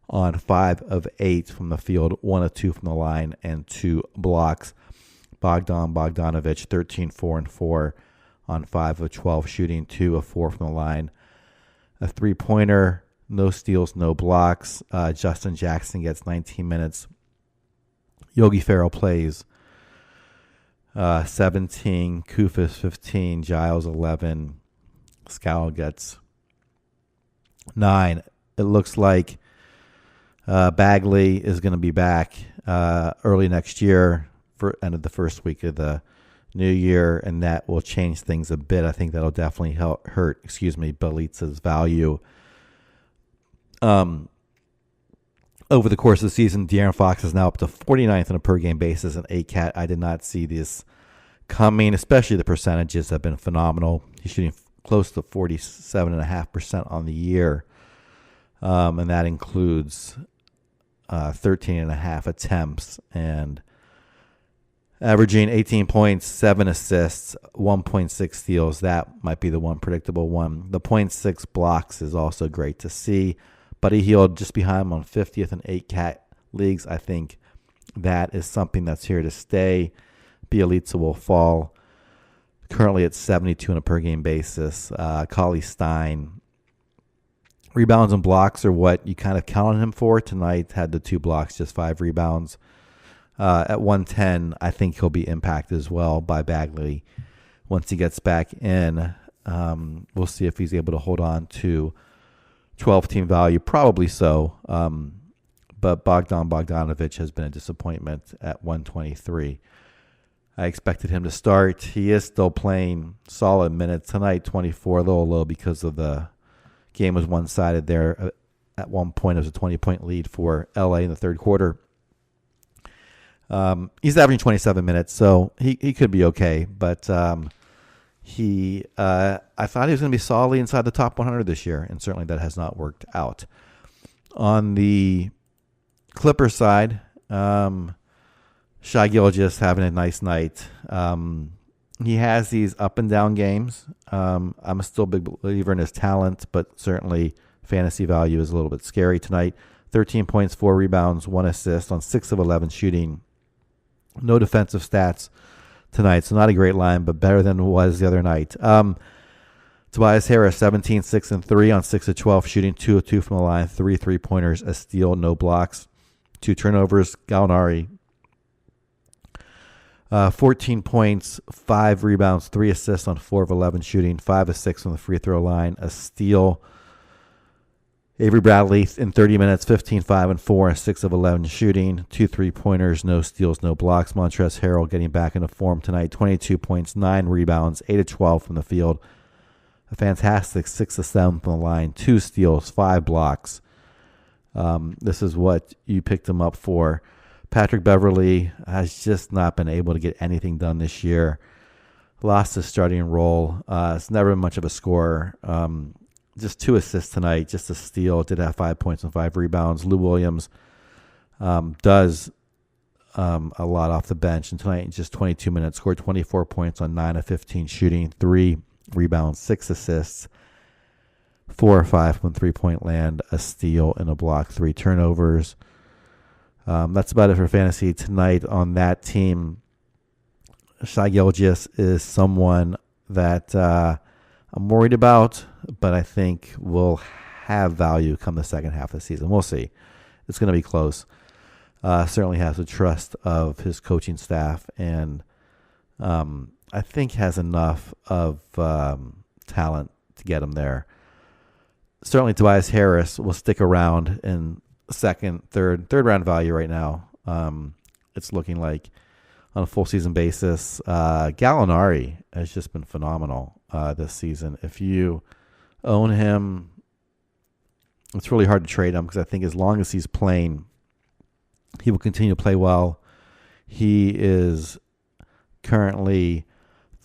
Speaker 3: on 5 of 8 from the field, 1 of 2 from the line, and 2 blocks. Bogdan Bogdanovic, 13, 4, and 4 on 5 of 12 shooting, 2 of 4 from the line. A 3-pointer, no steals, no blocks. Justin Jackson gets 19 minutes. Yogi Ferrell plays 17, Kufis 15, Giles 11, Scowl gets 9. It looks like Bagley is going to be back early next year for end of the first week of the new year, and that will change things a bit. I think that'll definitely hurt Bielitsa's value. Over the course of the season, De'Aaron Fox is now up to 49th on a per-game basis and 8-cat. I did not see this coming, especially the percentages have been phenomenal. He's shooting close to 47.5% on the year, and that includes 13.5 attempts and averaging 18 points, 7 assists, 1.6 steals. That might be the one predictable one. The 0.6 blocks is also great to see. Buddy Hield just behind him on 50th and 8-cat leagues. I think that is something that's here to stay. Bielitsa will fall currently at 72 on a per-game basis. Cauley-Stein. Rebounds and blocks are what you kind of count on him for. Tonight had the 2 blocks, just 5 rebounds. At 110, I think he'll be impacted as well by Bagley. Once he gets back in, we'll see if he's able to hold on to 12-team value, probably so. But Bogdan Bogdanovic has been a disappointment at 123. I expected him to start. He is still playing solid minutes tonight, 24, a little low because of the game was one-sided there. At one point, it was a 20-point lead for LA in the third quarter. He's averaging 27 minutes, so he could be okay. But I thought he was going to be solidly inside the top 100 this year, and certainly that has not worked out. On the Clippers side, Shai Gilgeous having a nice night. He has these up and down games. I'm still a big believer in his talent, but certainly fantasy value is a little bit scary tonight. 13 points, 4 rebounds, 1 assist on 6 of 11 shooting. No defensive stats tonight, so not a great line, but better than it was the other night. Tobias Harris, 17, 6, and 3 on 6 of 12 shooting, 2 of 2 from the line, 3 3-pointers, a steal, no blocks, 2 turnovers. Gallinari, 14 points, 5 rebounds, 3 assists on 4 of 11 shooting, 5 of 6 on the free throw line, a steal. Avery Bradley in 30 minutes, 15, 5, and 4, and 6 of 11 shooting, 2 3-pointers, no steals, no blocks. Montrezl Harrell getting back into form tonight, 22 points, 9 rebounds, 8 of 12 from the field. A fantastic 6 of 7 from the line, 2 steals, 5 blocks. This is what you picked him up for. Patrick Beverley has just not been able to get anything done this year. Lost his starting role. It's never been much of a scorer. Just 2 assists tonight, just a steal. Did have 5 points and 5 rebounds. Lou Williams does a lot off the bench. And tonight, in just 22 minutes, scored 24 points on 9 of 15 shooting, 3 rebounds, 6 assists, 4 or 5 from 3-point land, a steal, and a block, 3 turnovers. That's about it for fantasy tonight on that team. Shai Gilgeous is someone that I'm worried about, but I think will have value come the second half of the season. We'll see. It's going to be close. Certainly has the trust of his coaching staff, and I think has enough of talent to get him there. Certainly Tobias Harris will stick around in second, third round value right now. It's looking like on a full season basis. Gallinari has just been phenomenal this season. If you own him, it's really hard to trade him because I think as long as he's playing, he will continue to play well. He is currently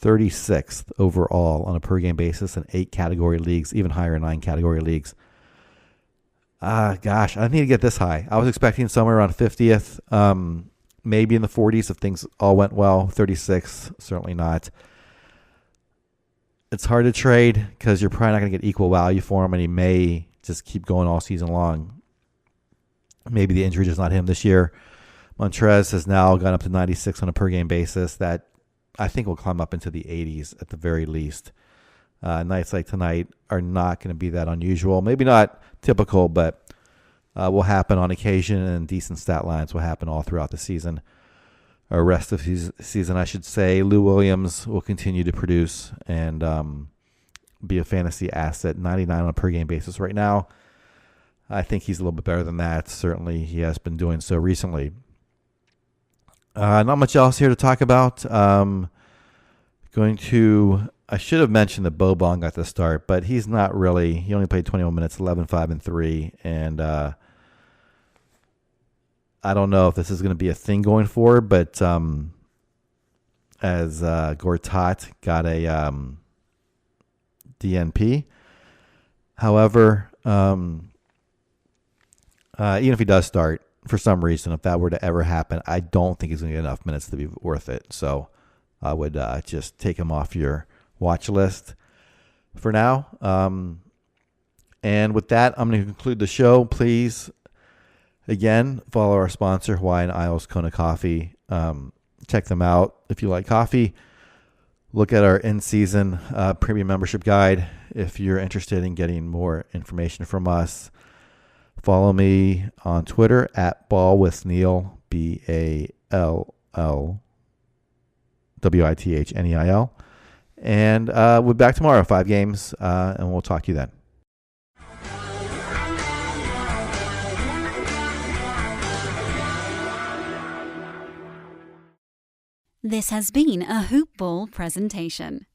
Speaker 3: 36th overall on a per game basis in 8 category leagues, even higher in 9 category leagues. Gosh, I need to get this high. I was expecting somewhere around 50th, maybe in the 40s if things all went well. 36, certainly not. It's hard to trade because you're probably not going to get equal value for him, and he may just keep going all season long. Maybe the injury does not hit him this year. Montrez has now gone up to 96 on a per game basis. That I think will climb up into the 80s at the very least. Nights like tonight are not going to be that unusual. Maybe not typical, but will happen on occasion, and decent stat lines will happen all throughout the season. Or rest of the season, I should say. Lou Williams will continue to produce and be a fantasy asset, 99 on a per game basis right now. I think he's a little bit better than that. Certainly, he has been doing so recently. Not much else here to talk about. I should have mentioned that Boban got the start, but he's not really. He only played 21 minutes, 11, 5, and 3. And I don't know if this is going to be a thing going forward, but as Gortat got a DNP. However, even if he does start, for some reason, if that were to ever happen, I don't think he's going to get enough minutes to be worth it. So I would just take him off your watch list for now. And with that, I'm going to conclude the show. Please, again, follow our sponsor, Hawaiian Isles Kona Coffee. Check them out if you like coffee. Look at our in-season premium membership guide if you're interested in getting more information from us. Follow me on Twitter at BallWithNeil, BallWithnEil. And we'll be back tomorrow, 5 games, and we'll talk to you then.
Speaker 1: This has been a Hoop Ball presentation.